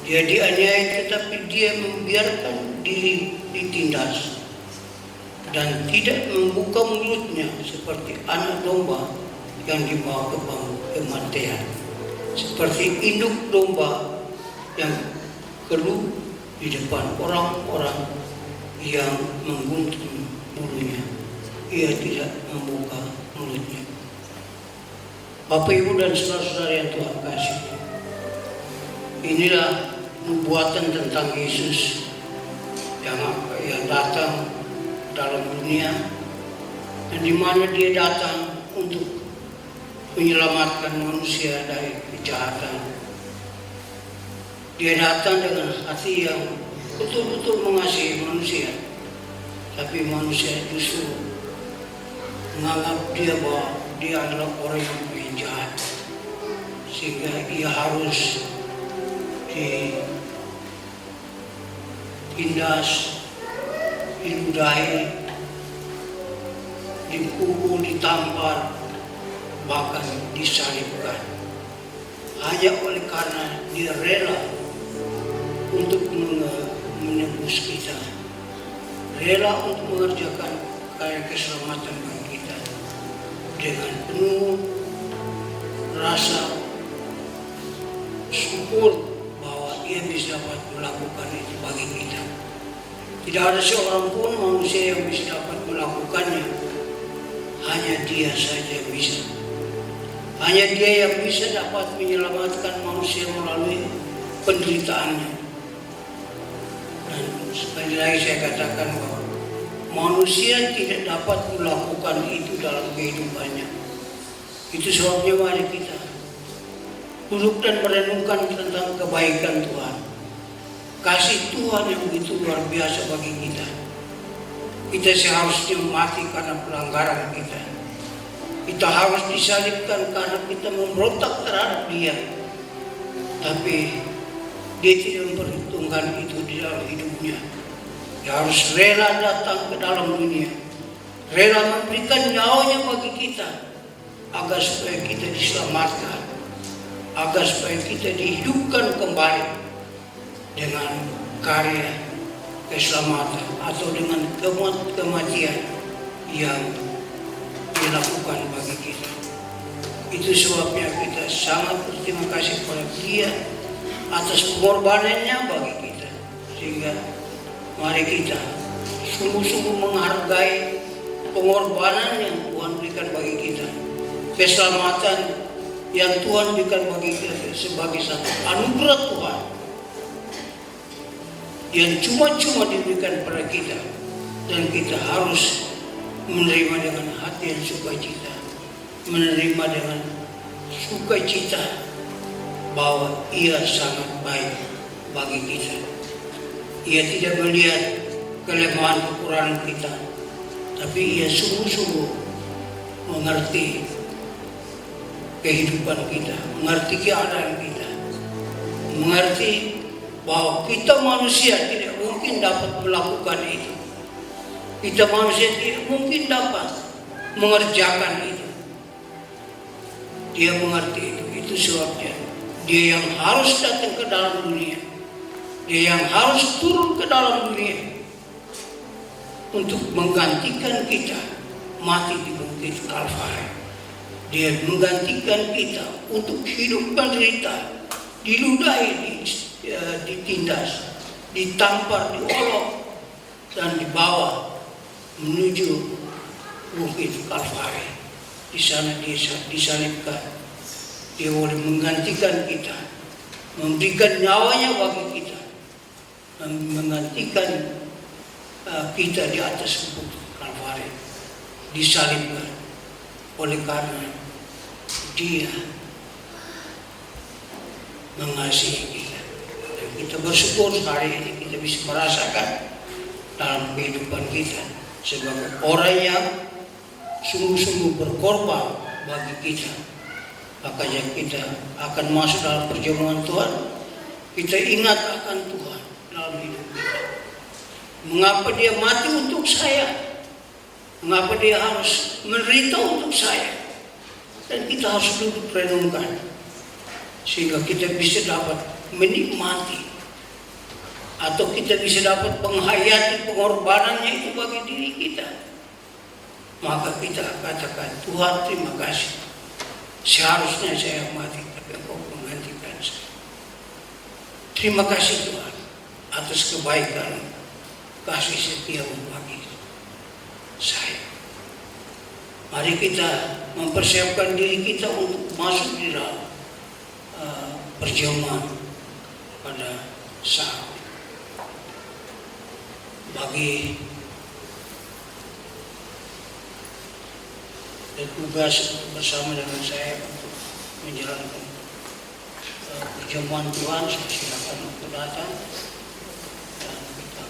Dia dianiaya tetapi dia membiarkan diri ditindas dan tidak membuka mulutnya seperti anak domba yang dibawa ke bangku kematian, seperti induk domba yang keluh di depan orang-orang yang menggunting bulunya. Ia tidak membuka mulutnya. Bapak, Ibu, dan saudara-saudara yang Tuhan kasih, inilah nubuatan tentang Yesus yang datang dalam dunia, dan di mana dia datang untuk menyelamatkan manusia dari kejahatan. Dia datang dengan hati yang betul-betul mengasihi manusia, tapi manusia justru menganggap dia bahwa dia adalah orang yang paling jahat, sehingga ia harus ditindas, diludahi, dipukul, ditampar, bahkan disalibkan, hanya oleh karena dia rela untuk menebus kita, rela untuk mengerjakan karya keselamatan bagi kita dengan penuh rasa syukur bahwa ia bisa dapat melakukan itu bagi kita. Tidak ada seorang pun manusia yang bisa dapat melakukannya, hanya dia saja bisa. Hanya dia yang bisa dapat menyelamatkan manusia melalui penderitaannya. Dan sekali lagi saya katakan bahwa manusia tidak dapat melakukan itu dalam kehidupannya. Itu sebabnya mari kita duduk dan merenungkan tentang kebaikan Tuhan, kasih Tuhan yang begitu luar biasa bagi kita. Kita seharusnya mati karena pelanggaran kita. Kita harus disalibkan karena kita memberontak terhadap Dia. Tapi Dia tidak memperhitungkan itu di dalam hidupnya. Dia harus rela datang ke dalam dunia, rela memberikan nyawanya bagi kita, agar supaya kita diselamatkan, agar supaya kita dihidupkan kembali dengan karya keselamatan atau dengan kematian yang dilakukan bagi kita. Itu sebabnya kita sangat berterima kasih kepada Dia atas pengorbanannya bagi kita, sehingga mari kita sungguh-sungguh menghargai pengorbanan yang Tuhan berikan bagi kita, keselamatan yang Tuhan berikan bagi kita sebagai satu anugerah Tuhan yang cuma-cuma diberikan pada kita, dan kita harus menerima dengan hati yang sukacita, menerima dengan sukacita bahwa Ia sangat baik bagi kita. Ia tidak melihat kelemahan kekurangan kita, tapi Ia sungguh-sungguh mengerti kehidupan kita, mengerti keadaan kita, mengerti bahwa kita manusia tidak mungkin dapat melakukan itu. Kita manusia tidak mungkin dapat mengerjakan itu. Dia mengerti itu. Itu sebabnya Dia yang harus datang ke dalam dunia, Dia yang harus turun ke dalam dunia untuk menggantikan kita mati di bukit Kalvari. Dia menggantikan kita untuk hidup menderita, diludahi, ditindas, ditampar, diolok, dan dibawa menuju bukit Kalvari. Di sana dia disalibkan. Dia boleh menggantikan kita, memberikan nyawanya bagi kita, dan menggantikan kita di atas bukit Kalvari, disalibkan oleh karena Dia mengasihi kita. Dan kita bersyukur hari ini kita bisa merasakan dalam kehidupan kita sebagai orang yang sungguh-sungguh berkorban bagi kita. Makanya kita akan masuk dalam perjamuan Tuhan, kita ingat akan Tuhan dalam hidup kita. Mengapa Dia mati untuk saya? Mengapa Dia harus menderita untuk saya? Dan kita harus duduk renungkan sehingga kita bisa dapat menikmati atau kita bisa dapat menghayati pengorbanannya itu bagi diri kita. Maka kita katakan, Tuhan terima kasih. Seharusnya saya mati, tapi Engkau menggantikan saya. Terima kasih Tuhan atas kebaikan, kasih setiamu bagi saya. Mari kita mempersiapkan diri kita untuk masuk di dalam perjamuan pada saat bagi tugas bersama dengan saya untuk menjalankan perjamuan Tuhan. Saya silakan untuk datang dan kita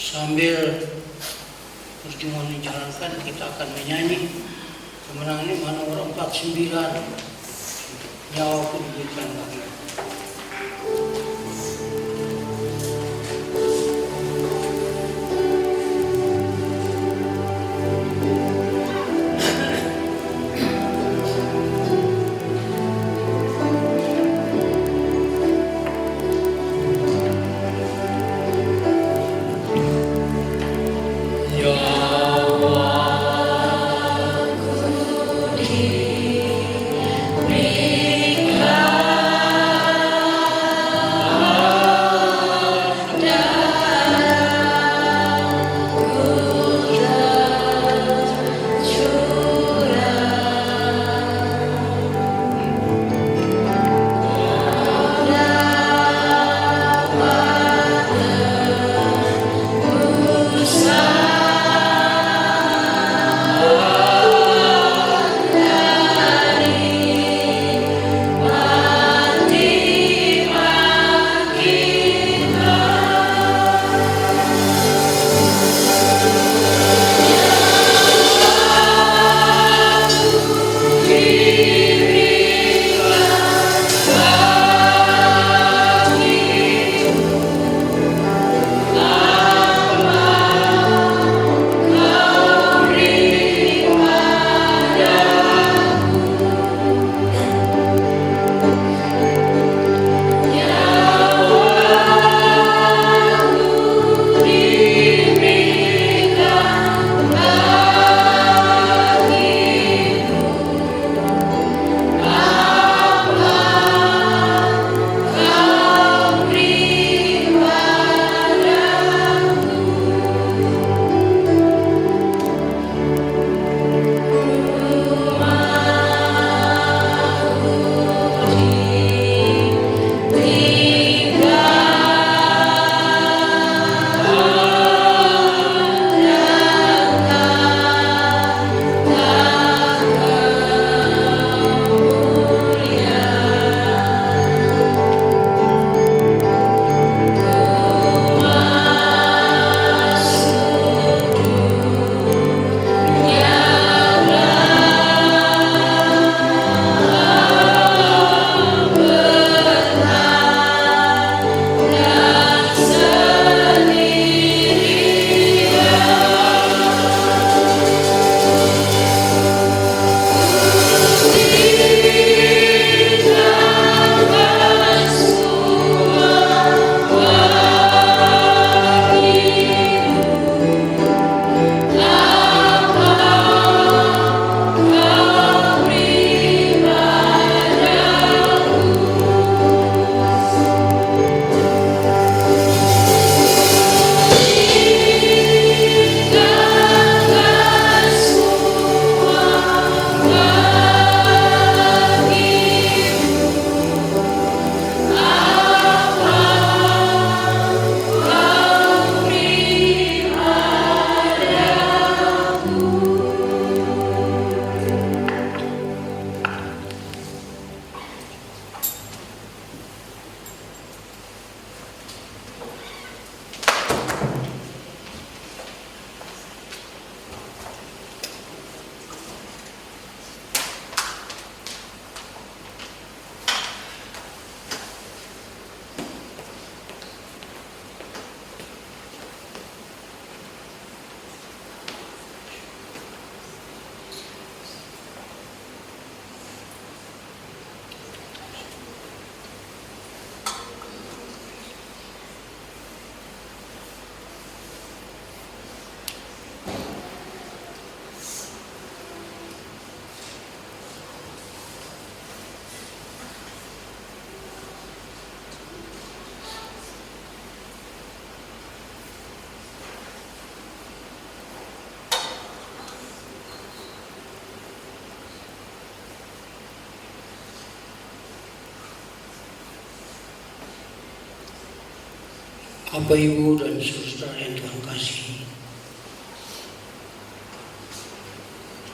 sambil perjumpaan dijalankan, kita akan menyanyi kemenangan ini Mazmur 49, nyawaku diberikan bagi. Berikan Bapak Ibu dan saudara yang Tuhan kasihi,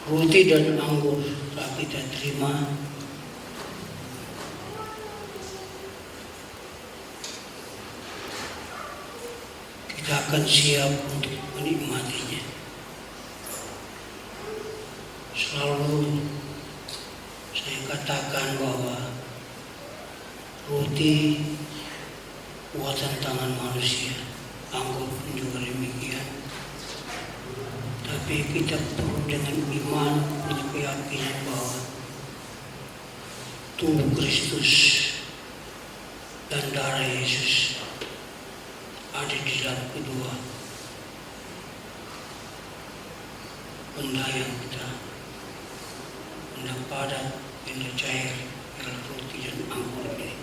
roti dan anggur telah kita terima. Kita akan siap untuk menikmatinya. Selalu saya katakan bahwa roti buatan tangan manusia, anggur pun juga demikian. Tapi kita perlu dengan iman dan keyakinan bahwa tubuh Kristus dan darah Yesus ada di dalam kedua benda yang kita, benda padat, benda cair, adalah roti dan anggur ini.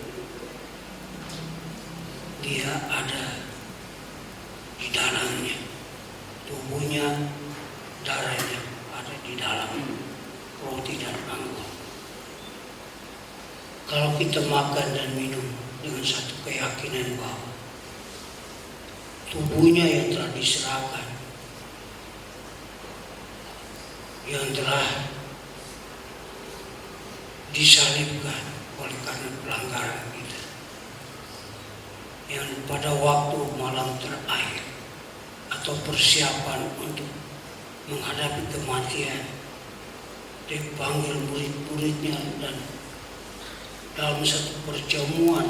Dia ada di dalamnya, tubuhnya, darahnya ada di dalam roti dan anggur. Kalau kita makan dan minum dengan satu keyakinan bahwa tubuhnya yang telah diserahkan, yang telah disalibkan oleh karena pelanggaran kita, yang pada waktu malam terakhir atau persiapan untuk menghadapi kematian, dia panggil murid-muridnya dan dalam satu perjamuan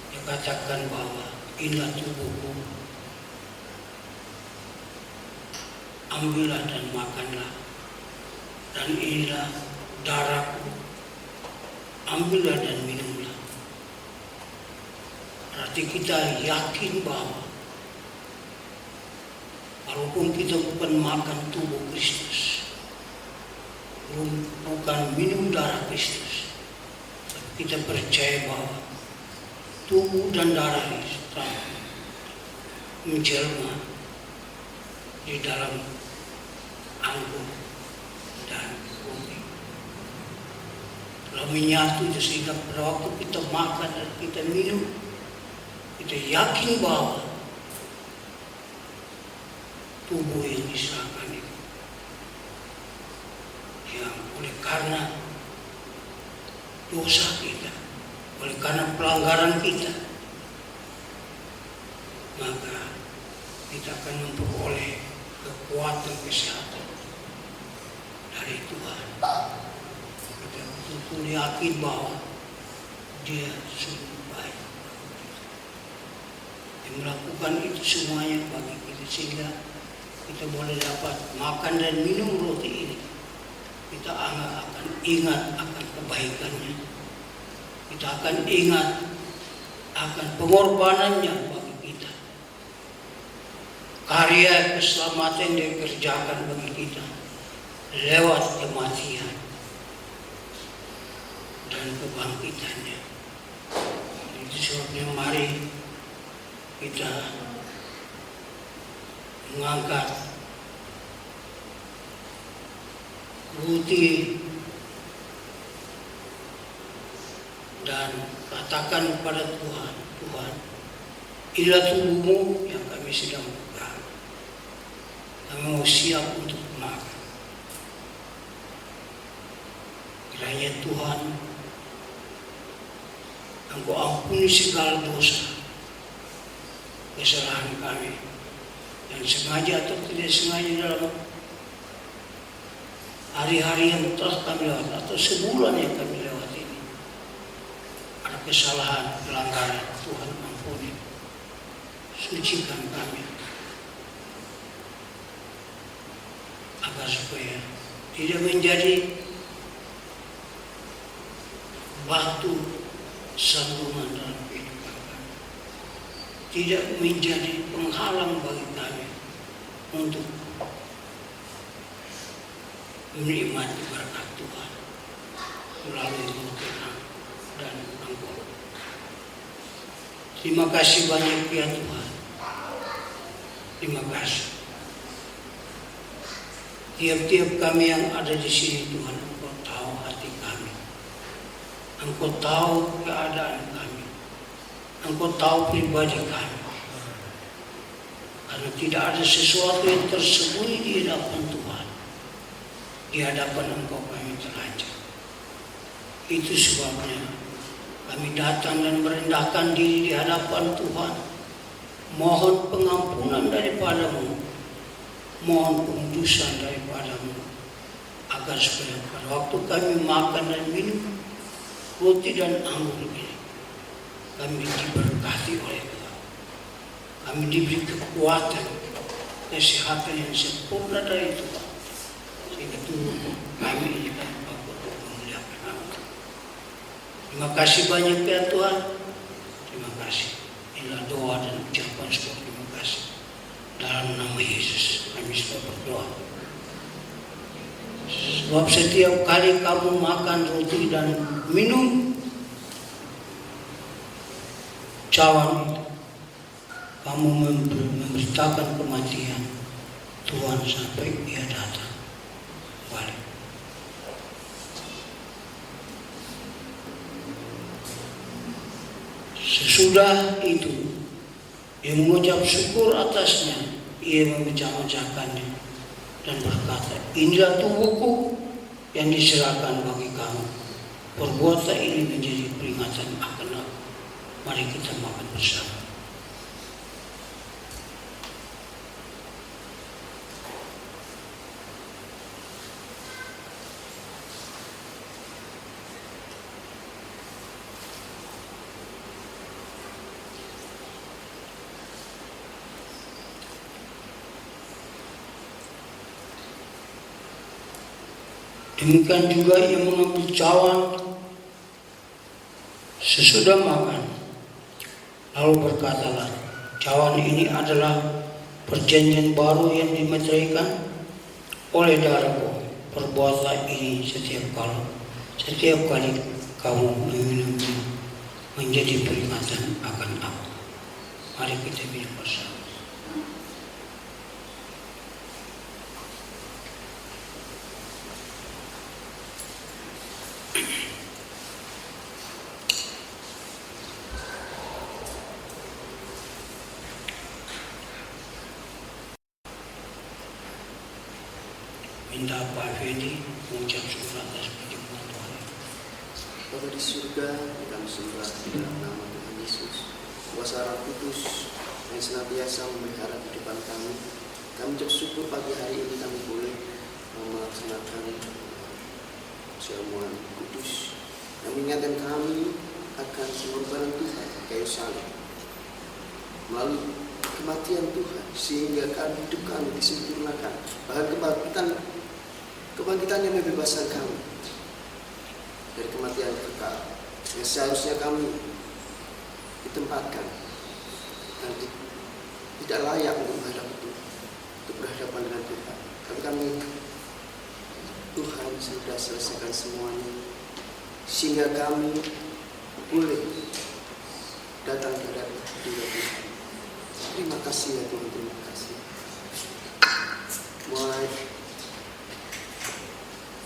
dia katakan bahwa inilah tubuhku, ambillah dan makanlah, dan inilah darahku, ambillah dan minumlah. Berarti kita yakin bahwa walaupun kita bukan makan tubuh Kristus, bukan minum darah Kristus, tapi kita percaya bahwa tubuh dan darah Kristus telah menjelma di dalam anggur dan roti, telah menyatu sehingga pada waktu kita makan dan kita minum, kita yakin bahwa tubuh yang diserahkan itu, yang oleh karena dosa kita, oleh karena pelanggaran kita, maka kita akan memperoleh kekuatan kesehatan dari Tuhan. Kita betul-betul yakin bahwa Dia sungguh baik, yang melakukan itu semuanya bagi kita, sehingga kita boleh dapat makan dan minum roti ini. Kita akan ingat akan kebaikannya, kita akan ingat akan pengorbanannya bagi kita, karya keselamatan yang dikerjakan bagi kita lewat kematian dan kebangkitannya. Itu sebabnya mari kita mengangkat roti dan katakan kepada Tuhan, Tuhan, inilah tubuhmu yang kami sedang pegang. Kami mau siap untuk makan. Kiranya Tuhan, Engkau ampuni segala dosa, kesalahan kami, yang sengaja atau tidak sengaja dalam hari-hari yang telah kami lewati atau sebulan yang kami lewati ini. Ada kesalahan, pelanggaran, Tuhan ampuni, sucikan kami, agar supaya tidak menjadi batu sandungan dalam kehidupan kami, tidak menjadi penghalang bagi kami untuk menikmati berkat Tuhan melalui roti dan anggur. Terima kasih banyak ya Tuhan. Terima kasih. Tiap-tiap kami yang ada di sini Tuhan, Engkau tahu hati kami, Engkau tahu keadaan kami, Engkau tahu pribadi kami. Karena tidak ada sesuatu yang tersembunyi di hadapan Tuhan. Di hadapan Engkau kami telanjang. Itu sebabnya kami datang dan merendahkan diri di hadapan Tuhan. Mohon pengampunan daripadamu. Mohon pengudusan daripadamu. Agar supaya pada waktu kami makan dan minum roti dan anggur ini, kami diberkati oleh Tuhan. Kami diberi kekuatan, kesehatan yang sempurna dari Tuhan. Sehingga Tuhan kami ini kami mampu untuk memuliakan nama Tuhan. Terima kasih banyak ya Tuhan. Terima kasih. Inilah doa dan ucapan sebuah terima kasih. Dalam nama Yesus kami sudah berdoa. Sebab setiap kali kamu makan roti dan minum cawan itu, kamu memberitakan kematian Tuhan sampai Ia datang balik. Sesudah itu, ia mengucap syukur atasnya, ia memecah-mecahkannya dan berkata, inilah tubuhku yang diserahkan bagi kamu. Perbuatan ini menjadi peringatan akan aku. Mari kita makan bersama. Demikian juga ia mengambil cawan sesudah makan. Lalu berkatalah, cawan ini adalah perjanjian baru yang dimeteraikan oleh darahku. Perbuatlah ini setiap kali kamu meminumnya, menjadi peringatan akan aku. Mari kita minum bersama. Minta Pak Fendi mengucap syukur atas perjamuan Tuhan. Bapa di surga, kami sembah di dalam nama Tuhan Yesus, kuasa Roh Kudus yang senantiasa memelihara kehidupan kami. Kami ucap syukur pagi hari ini kami boleh melaksanakan jamuan kudus yang mengingatkan kami akan pengorbanan Tuhan di kayu salib. Melalui kematian Tuhan, sehingga hidup kami disempurnakan. Bahkan kebangkitan yang membebaskan kami dari kematian kekal yang seharusnya kami ditempatkan dan tidak layak untuk berhadapan dengan Tuhan. Tapi Tuhan sudah selesaikan semuanya sehingga kami boleh datang kepada Dia. Terima kasih ya Tuhan, terima kasih.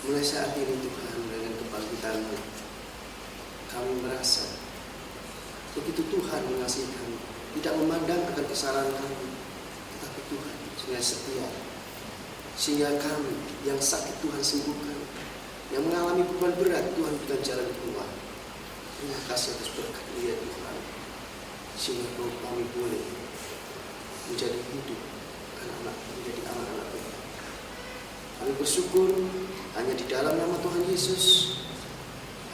Mulai saat ini Tuhan, dengan kebangkitan-Mu, kami merasa begitu Tuhan mengasihi kami, tidak memandang akan kesalahan kami, tetapi Tuhan sudah setia, sehingga kami yang sakit Tuhan sembuhkan, yang mengalami beban berat Tuhan berikan jalan keluar. Terima kasih atas berkat Dia Tuhan, sehingga kami boleh menjadi hidup menjadi anak-anak Tuhan. Kami bersyukur hanya di dalam nama Tuhan Yesus.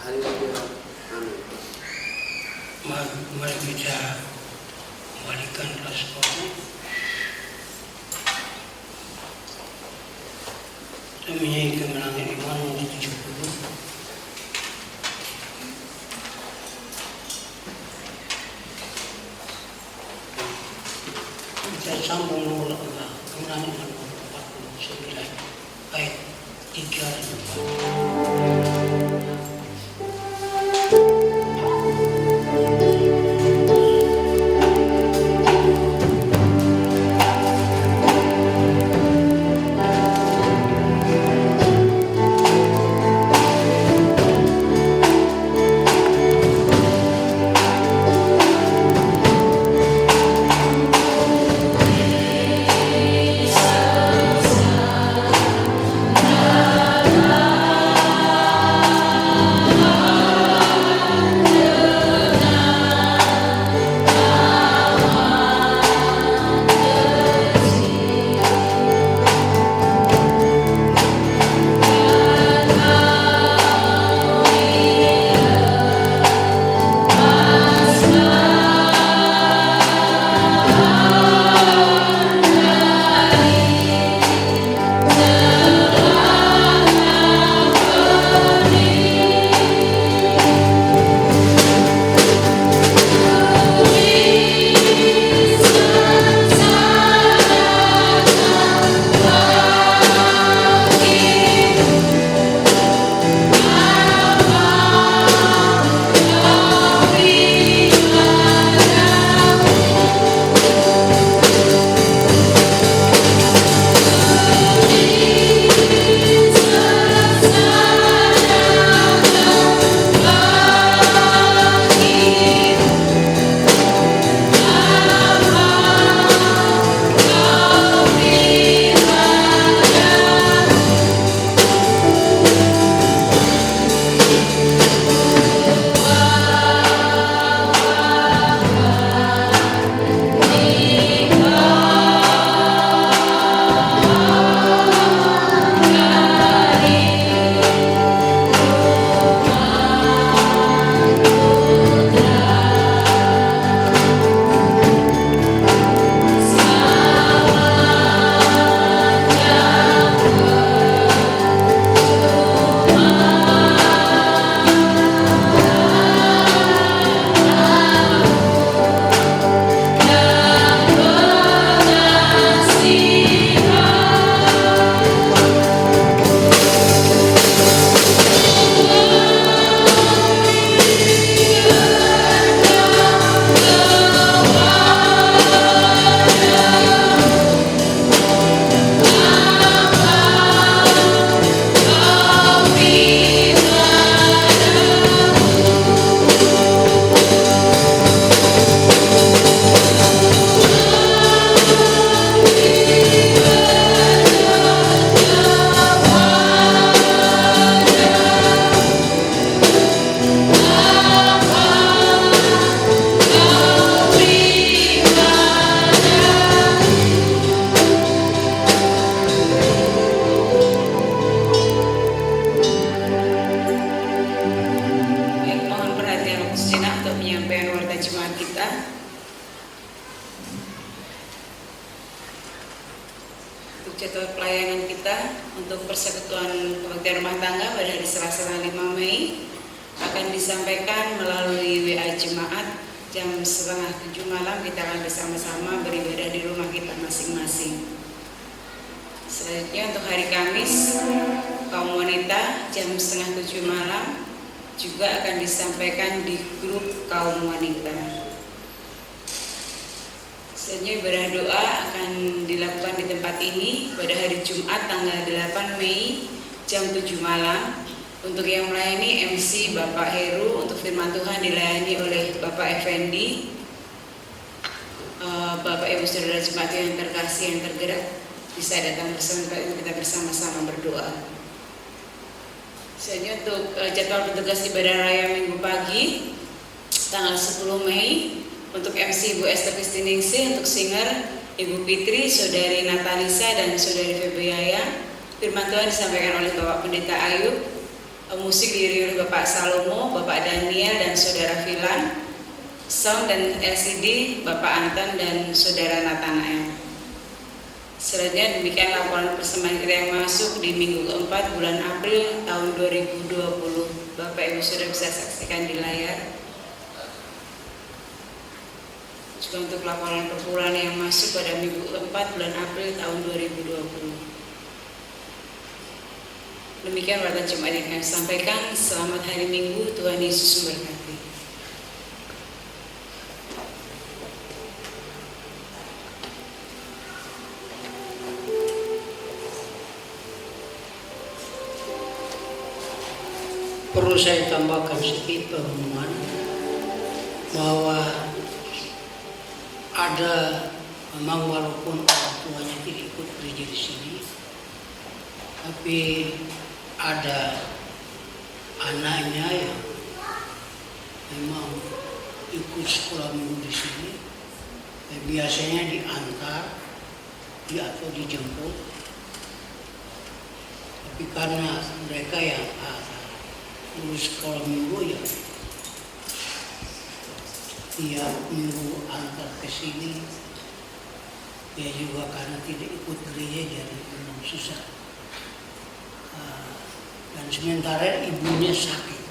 Haleluya. Amin. Mari kita kembalikan responsnya. Kita menyanyi kemenangan iman nomor 70. Kita sambung nomor 4, kemenangan iman nomor 49 ayat 3 dan 4. jemaat kita. Untuk jadwal pelayanan kita untuk persekutuan kebaktian rumah tangga pada hari Selasa 5 Mei akan disampaikan melalui WA jemaat jam 6:30 malam. Kita akan bersama-sama beribadah di rumah kita masing-masing. Selanjutnya untuk hari Kamis, kaum wanita jam 6:30 malam juga akan disampaikan di grup kaum wanita. Selanjutnya ibadah doa akan dilakukan di tempat ini pada hari Jumat tanggal 8 Mei jam 7 malam. Untuk yang melayani MC Bapak Heru, untuk firman Tuhan dilayani oleh Bapak Effendi. Bapak Ibu Saudara jemaat yang terkasih yang tergerak bisa datang bersama kita bersama-sama berdoa. Selanjutnya untuk jadwal petugas ibadah raya Minggu pagi tanggal 10 Mei untuk MC Ibu Esther Kristiningsih, untuk singer Ibu Fitri, Saudari Natalisa dan Saudari Febriaya. Firman Tuhan disampaikan oleh Bapak Pendeta Ayub, musik diiringi oleh Bapak Salomo, Bapak Daniel dan Saudara Filan, sound dan LCD Bapak Anton dan Saudara Nathanael. Selanjutnya demikian laporan persembahan kita yang masuk di minggu keempat bulan April tahun 2020. Bapak Ibu sudah bisa saksikan di layar. Juga untuk laporan perpuluhan yang masuk pada minggu keempat bulan April tahun 2020. Demikian warta jemaat yang kami sampaikan. Selamat hari Minggu, Tuhan Yesus memberkati. Perlu saya tambahkan sedikit pengumuman bahwa ada memang walaupun orang tuanya tidak ikut gereja di sini, tapi ada anaknya yang memang ikut sekolah minggu di sini. Biasanya diantar atau dijemput, tapi karena mereka yang lulus sekolah minggu ya tiap minggu antar ke sini, ya juga karena tidak ikut gereja jadi memang susah. Dan sementara ibunya sakit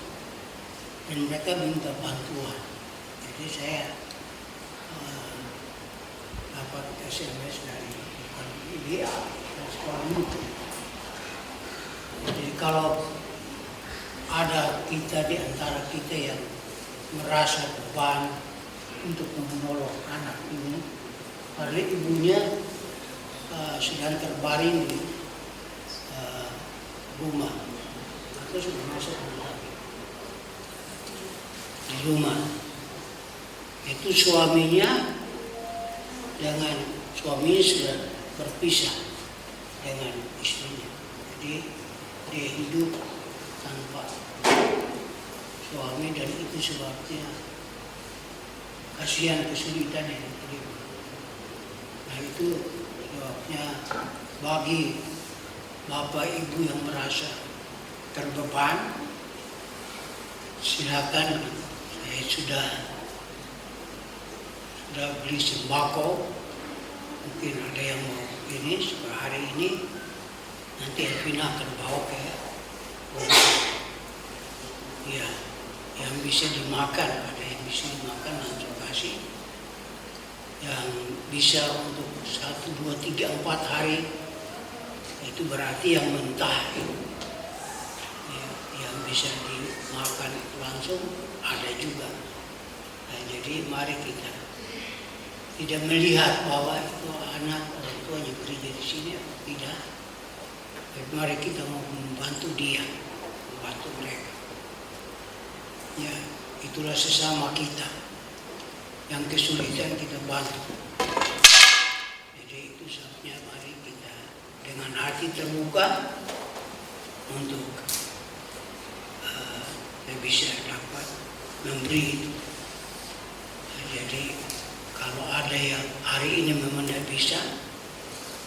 dan mereka minta bantuan, jadi saya dapat SMS dari dia dan sekolah minggu. Jadi kalau ada kita di antara kita yang merasa beban untuk menolong anak ini, karena ibunya sedang terbaring di rumah atau sudah masuk di rumah. Itu suaminya sudah berpisah dengan istrinya, jadi dia hidup tanpa suami, dan itu sebabnya kasihan kesulitan yang diterima. Nah itu sebabnya bagi bapak ibu yang merasa terbeban, silakan. Saya sudah beli sembako, mungkin ada yang mau ini hari ini, nanti Elvina akan bawa ke ya, yang bisa dimakan, ada yang bisa dimakan langsung kasih. Yang bisa untuk 1, 2, 3, 4 hari, itu berarti yang mentah ya, yang bisa dimakan langsung ada juga. Nah, jadi mari kita tidak melihat bahwa itu anak orang tuanya gereja di sini atau tidak. Mari kita mau membantu dia, membantu mereka. Ya, itulah sesama kita yang kesulitan kita bantu. Jadi itu sebabnya mari kita dengan hati terbuka untuk bisa dapat memberi itu. Jadi kalau ada yang hari ini memang tidak bisa,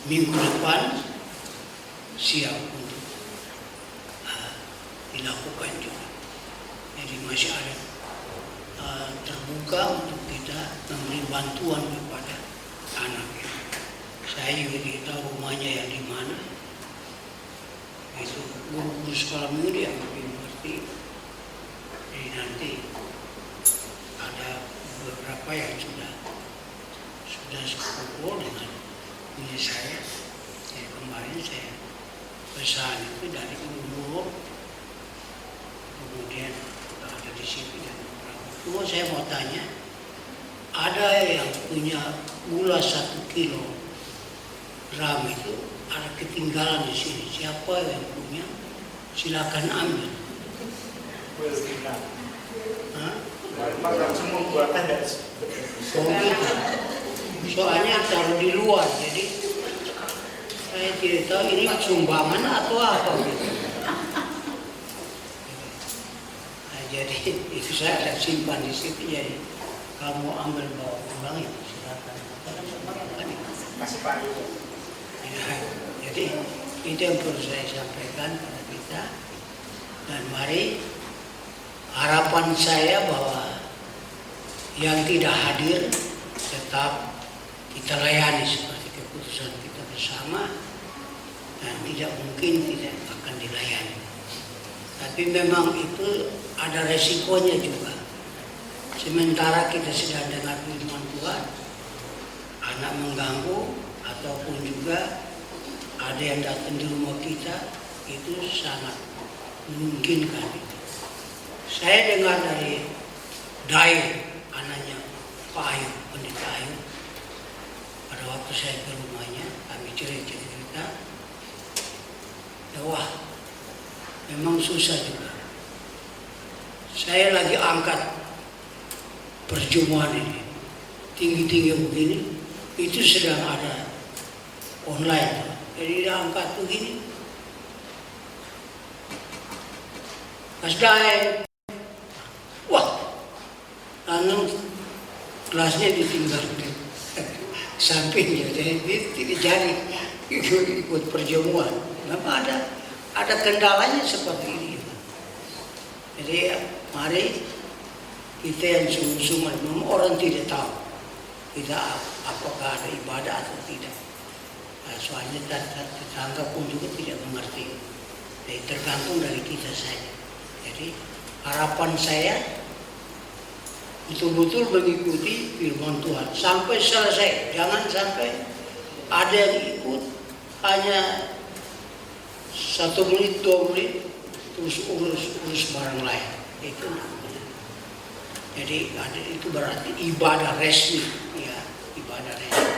minggu depan siap untuk dilakukan juga. Jadi masih ada terbuka untuk kita memberi bantuan kepada anak. Saya juga tidak tahu rumahnya yang di mana. Itu guru-guru sekolah minggu yang lebih mengerti. Jadi nanti ada beberapa yang sudah sekumpul dengan ini saya. Jadi kemarin saya pesan itu dari guru, kemudian ada di situ dan beberapa. Cuma saya mau tanya, ada yang punya gula 1 kilo gram itu ada ketinggalan di sini. Siapa yang punya? Silakan ambil. Semua buatan dari Oh gitu. Soalnya taruh di luar, jadi saya tidak tahu ini sumbangan atau apa gitu. Nah, jadi itu saya ada simpan di situ, jadi kamu ambil bawa pulang itu silakan. kasih Pak. Ya, jadi itu yang perlu saya sampaikan kepada kita. Dan mari harapan saya bahwa yang tidak hadir tetap kita layani seperti keputusan kita bersama, dan tidak mungkin tidak akan dilayani. Tapi memang itu ada resikonya juga. Sementara kita sedang dengar firman Tuhan, anak mengganggu ataupun juga ada yang datang di rumah kita, itu sangat memungkinkan. Saya dengar dari Dayu, anaknya Pak Ayu, Pendeta Ayu, pada waktu saya ke rumahnya, kami cerita, ya wah, memang susah juga. Saya lagi angkat perjumpaan ini, tinggi-tinggi begini, itu sedang ada online, jadi dia angkat begini. Pas Dayu, wah, lalu kelasnya ditinggal di sampingnya, jadi dia tidak jadi ikut perjamuan. Memang ada kendalanya seperti ini. Jadi mari kita yang sungguh-sungguh, memang orang tidak tahu kita apakah ada ibadah atau tidak. Nah, soalnya tetangga pun juga tidak mengerti. Jadi tergantung dari kita saja. Jadi harapan saya betul-betul mengikuti firman Tuhan sampai selesai. Jangan sampai ada yang ikut hanya 1 menit, 2 menit, terus urus barang lain. Itu namanya. Jadi itu berarti ibadah resmi, ya, ibadah resmi.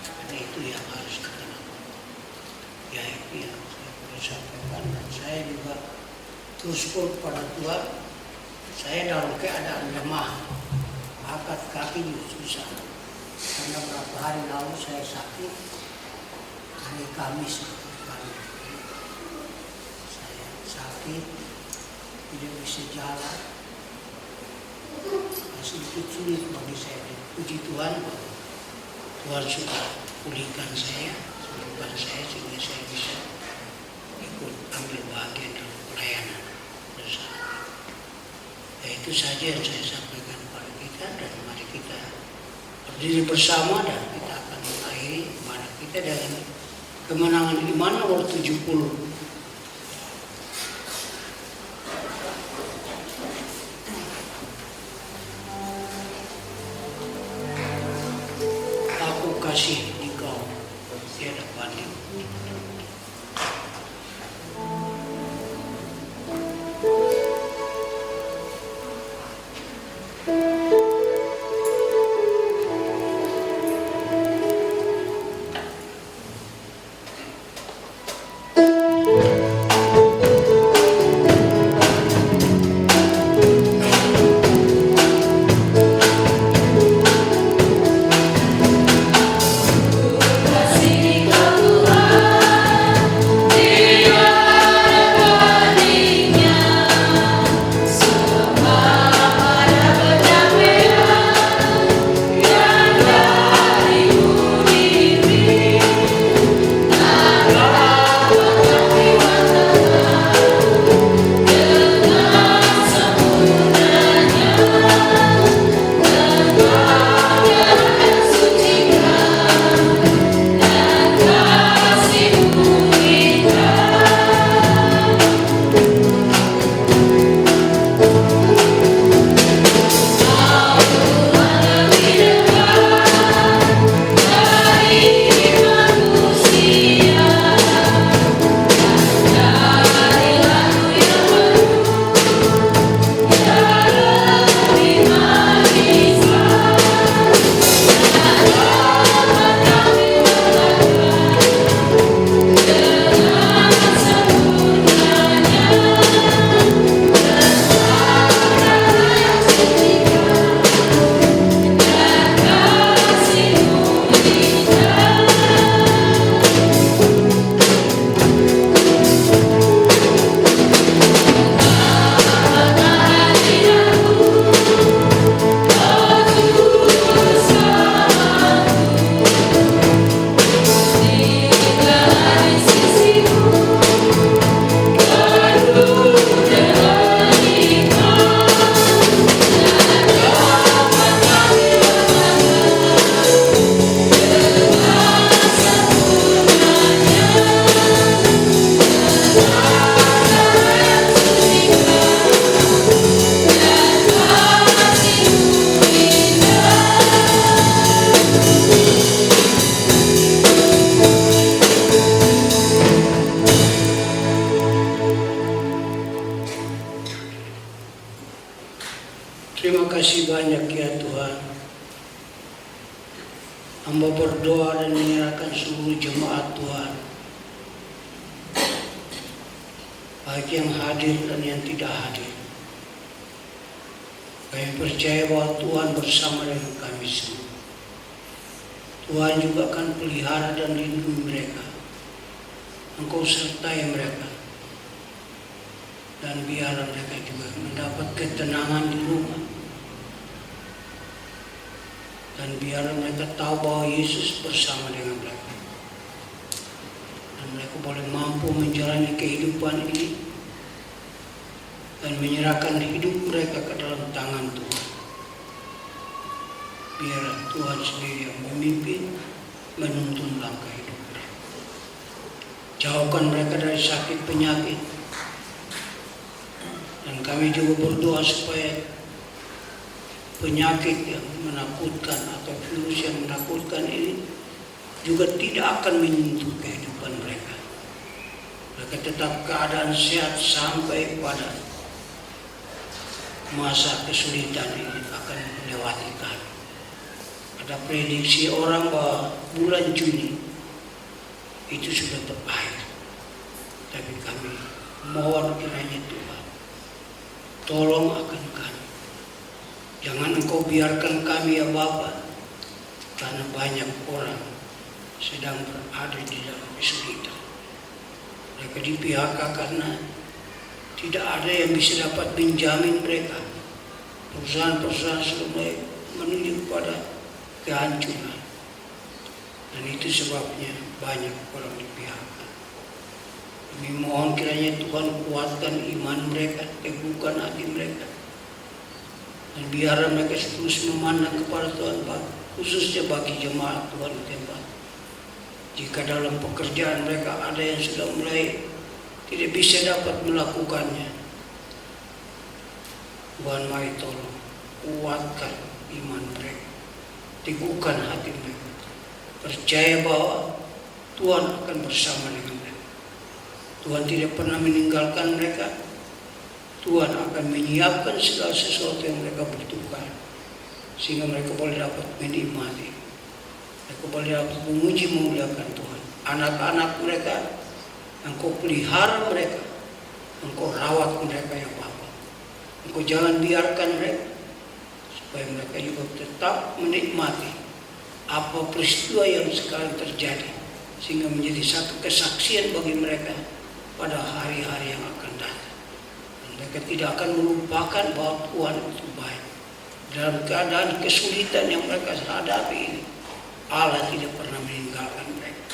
Dan itu yang harus kita lakukan. Ya, itu yang saya perlu sampaikan. Dan saya juga terus pada Tuhan. Saya dalam keadaan lemah, angkat kaki juga susah. Karena beberapa hari lalu saya sakit, hari Kamis. Saya sakit, tidak bisa jalan. Sedikit sulit bagi saya. Puji Tuhan, Tuhan sudah pulihkan saya, sembuhkan saya sehingga saya bisa ikut ambil bagian dalam pelayanan bersama. Ya, itu saja yang saya sampaikan kepada kita, dan mari kita berdiri bersama dan kita akan mengakhiri ibadah kita dengan kemenangan iman nomor 70. Aku kasih di kau tiada banding. Hamba berdoa dan menyerahkan seluruh jemaat Tuhan, baik yang hadir dan yang tidak hadir. Kami percaya bahwa Tuhan bersama dengan kami semua. Tuhan juga akan pelihara dan lindungi mereka. Engkau sertai mereka. Dan biarlah mereka juga mendapat ketenangan di rumah. Dan biarlah mereka tahu bahwa Yesus bersama dengan mereka. Dan mereka boleh mampu menjalani kehidupan ini dan menyerahkan hidup mereka ke dalam tangan Tuhan. Biarlah Tuhan sendiri yang memimpin, menuntun langkah hidup mereka. Jauhkan mereka dari sakit penyakit. Dan kami juga berdoa supaya penyakit yang menakutkan atau virus yang menakutkan ini juga tidak akan menyentuh kehidupan mereka. Mereka tetap keadaan sehat sampai pada masa kesulitan ini akan melewati kami. Ada prediksi orang bahwa bulan Juni itu sudah berakhir. Tapi kami mohon kiranya Tuhan, tolong akan kami. Jangan Engkau biarkan kami ya Bapa, karena banyak orang sedang berada di dalam kesulitan. Mereka di PHK karena tidak ada yang bisa dapat menjamin mereka. Perusahaan-perusahaan sudah mulai menuju pada kehancuran. Dan itu sebabnya banyak orang di PHK. Kami mohon kiranya Tuhan kuatkan iman mereka, teguhkan hati mereka. Dan biarlah mereka terus memandang kepada Tuhan, khususnya bagi jemaat Tuhan di tempat. Jika dalam pekerjaan mereka ada yang sudah mulai tidak bisa dapat melakukannya, Tuhan mari tolong kuatkan iman mereka, teguhkan hati mereka, percaya bahwa Tuhan akan bersama dengan mereka. Tuhan tidak pernah meninggalkan mereka. Tuhan akan menyiapkan segala sesuatu yang mereka butuhkan, sehingga mereka boleh dapat menikmati. Mereka boleh dapat memuji memuliakan Tuhan. Anak-anak mereka, Engkau pelihara mereka, Engkau rawat mereka ya Bapa. Engkau jangan biarkan mereka, supaya mereka juga tetap menikmati apa peristiwa yang sekarang terjadi, sehingga menjadi satu kesaksian bagi mereka pada hari-hari yang akan datang. Dan mereka tidak akan melupakan bahwa Tuhan itu baik. Dalam keadaan kesulitan yang mereka hadapi ini, Allah tidak pernah meninggalkan mereka.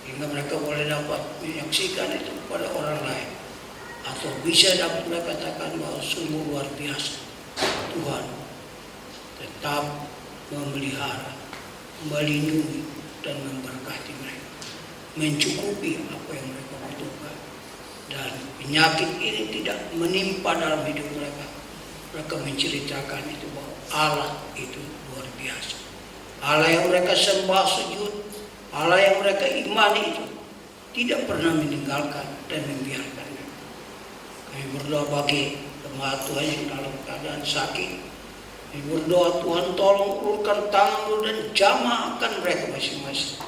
Sehingga mereka boleh dapat menyaksikan itu kepada orang lain. Atau bisa dapat mereka katakan bahwa sungguh luar biasa. Tuhan tetap memelihara, melindungi, dan memberkati mereka. Mencukupi apa yang mereka butuhkan. Dan penyakit ini tidak menimpa dalam hidup mereka. Mereka menceritakan itu bahwa Allah itu luar biasa. Allah yang mereka sembah sujud, Allah yang mereka imani itu tidak pernah meninggalkan dan membiarkan mereka. Kami berdoa bagi jemaat Tuhan yang dalam keadaan sakit. Kami berdoa Tuhan tolong ulurkan tangan-Mu dan jamahkan mereka masing-masing.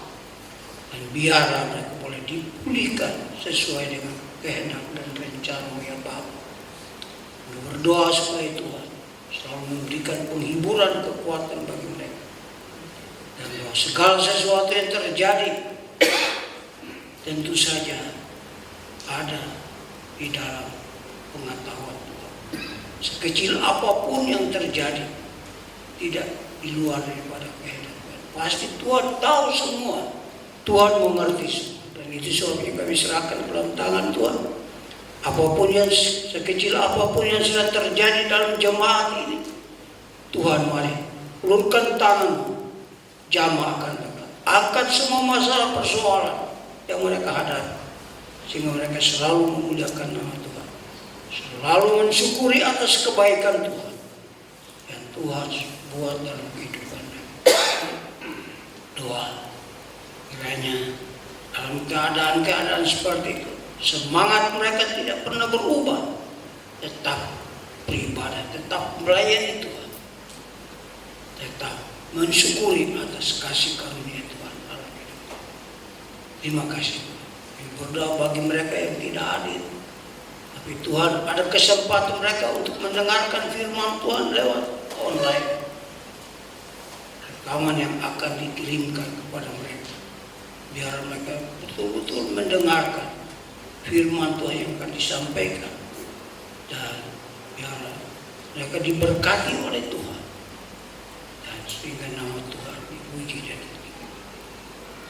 Dan biarlah mereka boleh dipulihkan sesuai dengan kehendak dan rencana yang Bapa. Kami berdoa supaya Tuhan selalu memberikan penghiburan kekuatan bagi mereka. Dan bahwa segala sesuatu yang terjadi tentu saja ada di dalam pengetahuan Tuhan. Sekecil apapun yang terjadi, tidak di luar daripada kehendak Tuhan. Pasti Tuhan tahu semua. Tuhan mengerti semua. Dan itu sebabnya kami serahkan dalam tangan Tuhan. Apapun yang sekecil apapun yang sedang terjadi dalam jemaat ini, Tuhan mari ulurkan tangan-Mu, jamahkan mereka, angkat semua masalah persoalan yang mereka hadapi, sehingga mereka selalu memuliakan nama Tuhan, selalu mensyukuri atas kebaikan Tuhan yang Tuhan buat dalam kehidupan mereka. Doa kiranya dalam keadaan-keadaan seperti itu, semangat mereka tidak pernah berubah, tetap beribadah, tetap melayani Tuhan, tetap mensyukuri atas kasih karunia Tuhan dalam hidup. Terima kasih. Kami berdoa bagi mereka yang tidak hadir. Tapi Tuhan ada kesempatan mereka untuk mendengarkan firman Tuhan lewat online. Rekaman yang akan dikirimkan kepada mereka. Biar mereka betul-betul mendengarkan firman Tuhan yang akan disampaikan. Dan biar mereka diberkati oleh Tuhan. Dan sehingga nama Tuhan dipuji dan ditinggi.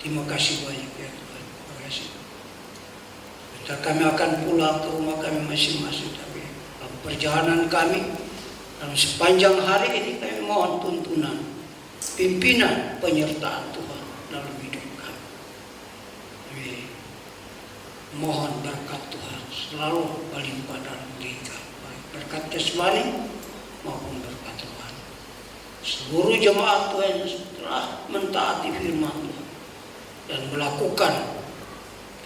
Terima kasih banyak ya Tuhan. Terima kasih. Bentar kami akan pulang ke rumah kami masing-masing. Tapi dalam perjalanan kami, dalam sepanjang hari ini kami mohon tuntunan, pimpinan, penyertaan Tuhan dalam hidup kami. Kami mohon berkat Tuhan selalu berlimpah dalam diri kami. Baik berkat jasmani maupun berkat Tuhan. Seluruh jemaat Tuhan telah mentaati firman Tuhan dan melakukan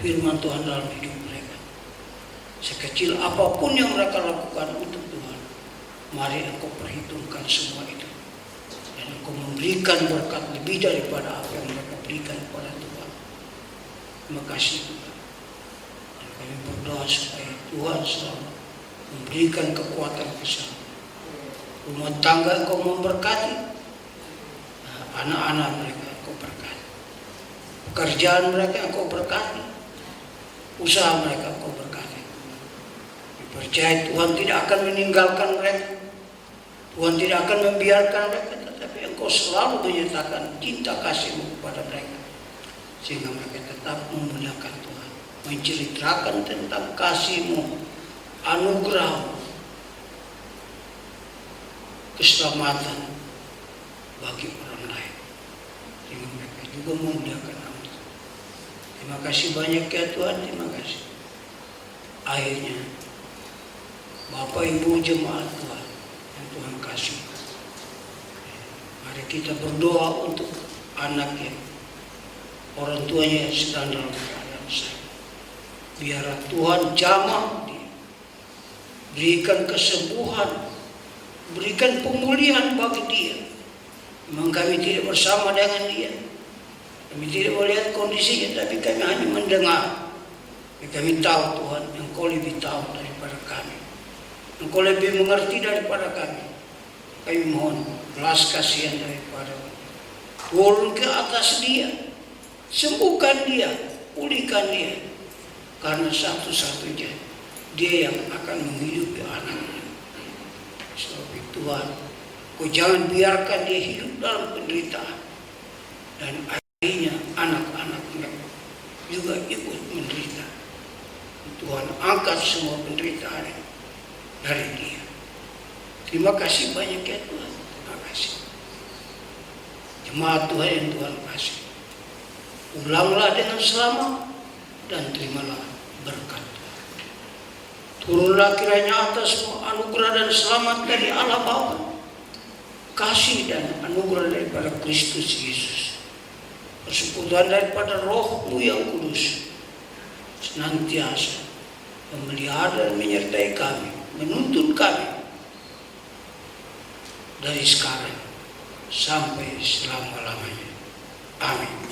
firman Tuhan dalam hidup mereka. Sekecil apapun yang mereka lakukan untuk Tuhan, mari Engkau perhitungkan semua itu. Dan Engkau memberikan berkat lebih daripada apa yang mereka berikan kepada Tuhan. Terima kasih Tuhan. Dan kami berdoa supaya Tuhan selalu memberikan kekuatan kesal. Rumah tangga Engkau memberkati, anak-anak mereka Engkau berkati, pekerjaan mereka Engkau berkati, usaha mereka Engkau berkati. Percaya Tuhan tidak akan meninggalkan mereka, Tuhan tidak akan membiarkan mereka, tetapi Engkau selalu menyatakan cinta kasih-Mu kepada mereka, sehingga mereka tetap memuliakan Tuhan, menceritakan tentang kasih-Mu, anugerah-Mu, keselamatan bagi orang lain, sehingga mereka juga memuliakan nama Tuhan. Terima kasih banyak ya Tuhan, terima kasih. Akhirnya Bapak Ibu jemaat Tuhan yang Tuhan kasih, mari kita berdoa untuk anaknya, orang tuanya yang sedang dalam keadaan sakit. Biar Tuhan jamah dia, berikan kesembuhan, berikan pemulihan bagi dia. Memang kami tidak bersama dengan dia, kami tidak melihat kondisinya, tapi kami hanya mendengar. Kami tahu Tuhan, Engkau lebih tahu daripada kami, Engkau lebih mengerti daripada kami. Kami mohon belas kasihan daripada turun ke atas dia, sembuhkan dia, pulihkan dia, karena satu-satunya dia yang akan menghidupi anaknya. Sebab itu Tuhan, Kau jangan biarkan dia hidup dalam penderitaan, dan akhirnya anak-anak mereka juga ikut menderita. Tuhan angkat semua penderitaan dari dia. Terima kasih banyak ya Tuhan. Terima kasih. Jemaat Tuhan yang Tuhan kasih, ulanglah dengan selamat dan terimalah berkat Tuhan. Turunlah kiranya atasmu anugerah dan selamat dari Allah Bapa, kasih dan anugerah daripada Kristus Yesus, persekutuan daripada Roh-Mu yang kudus, senantiasa memelihara dan menyertai kami, menuntun kami dari sekarang sampai selama-lamanya. Amin.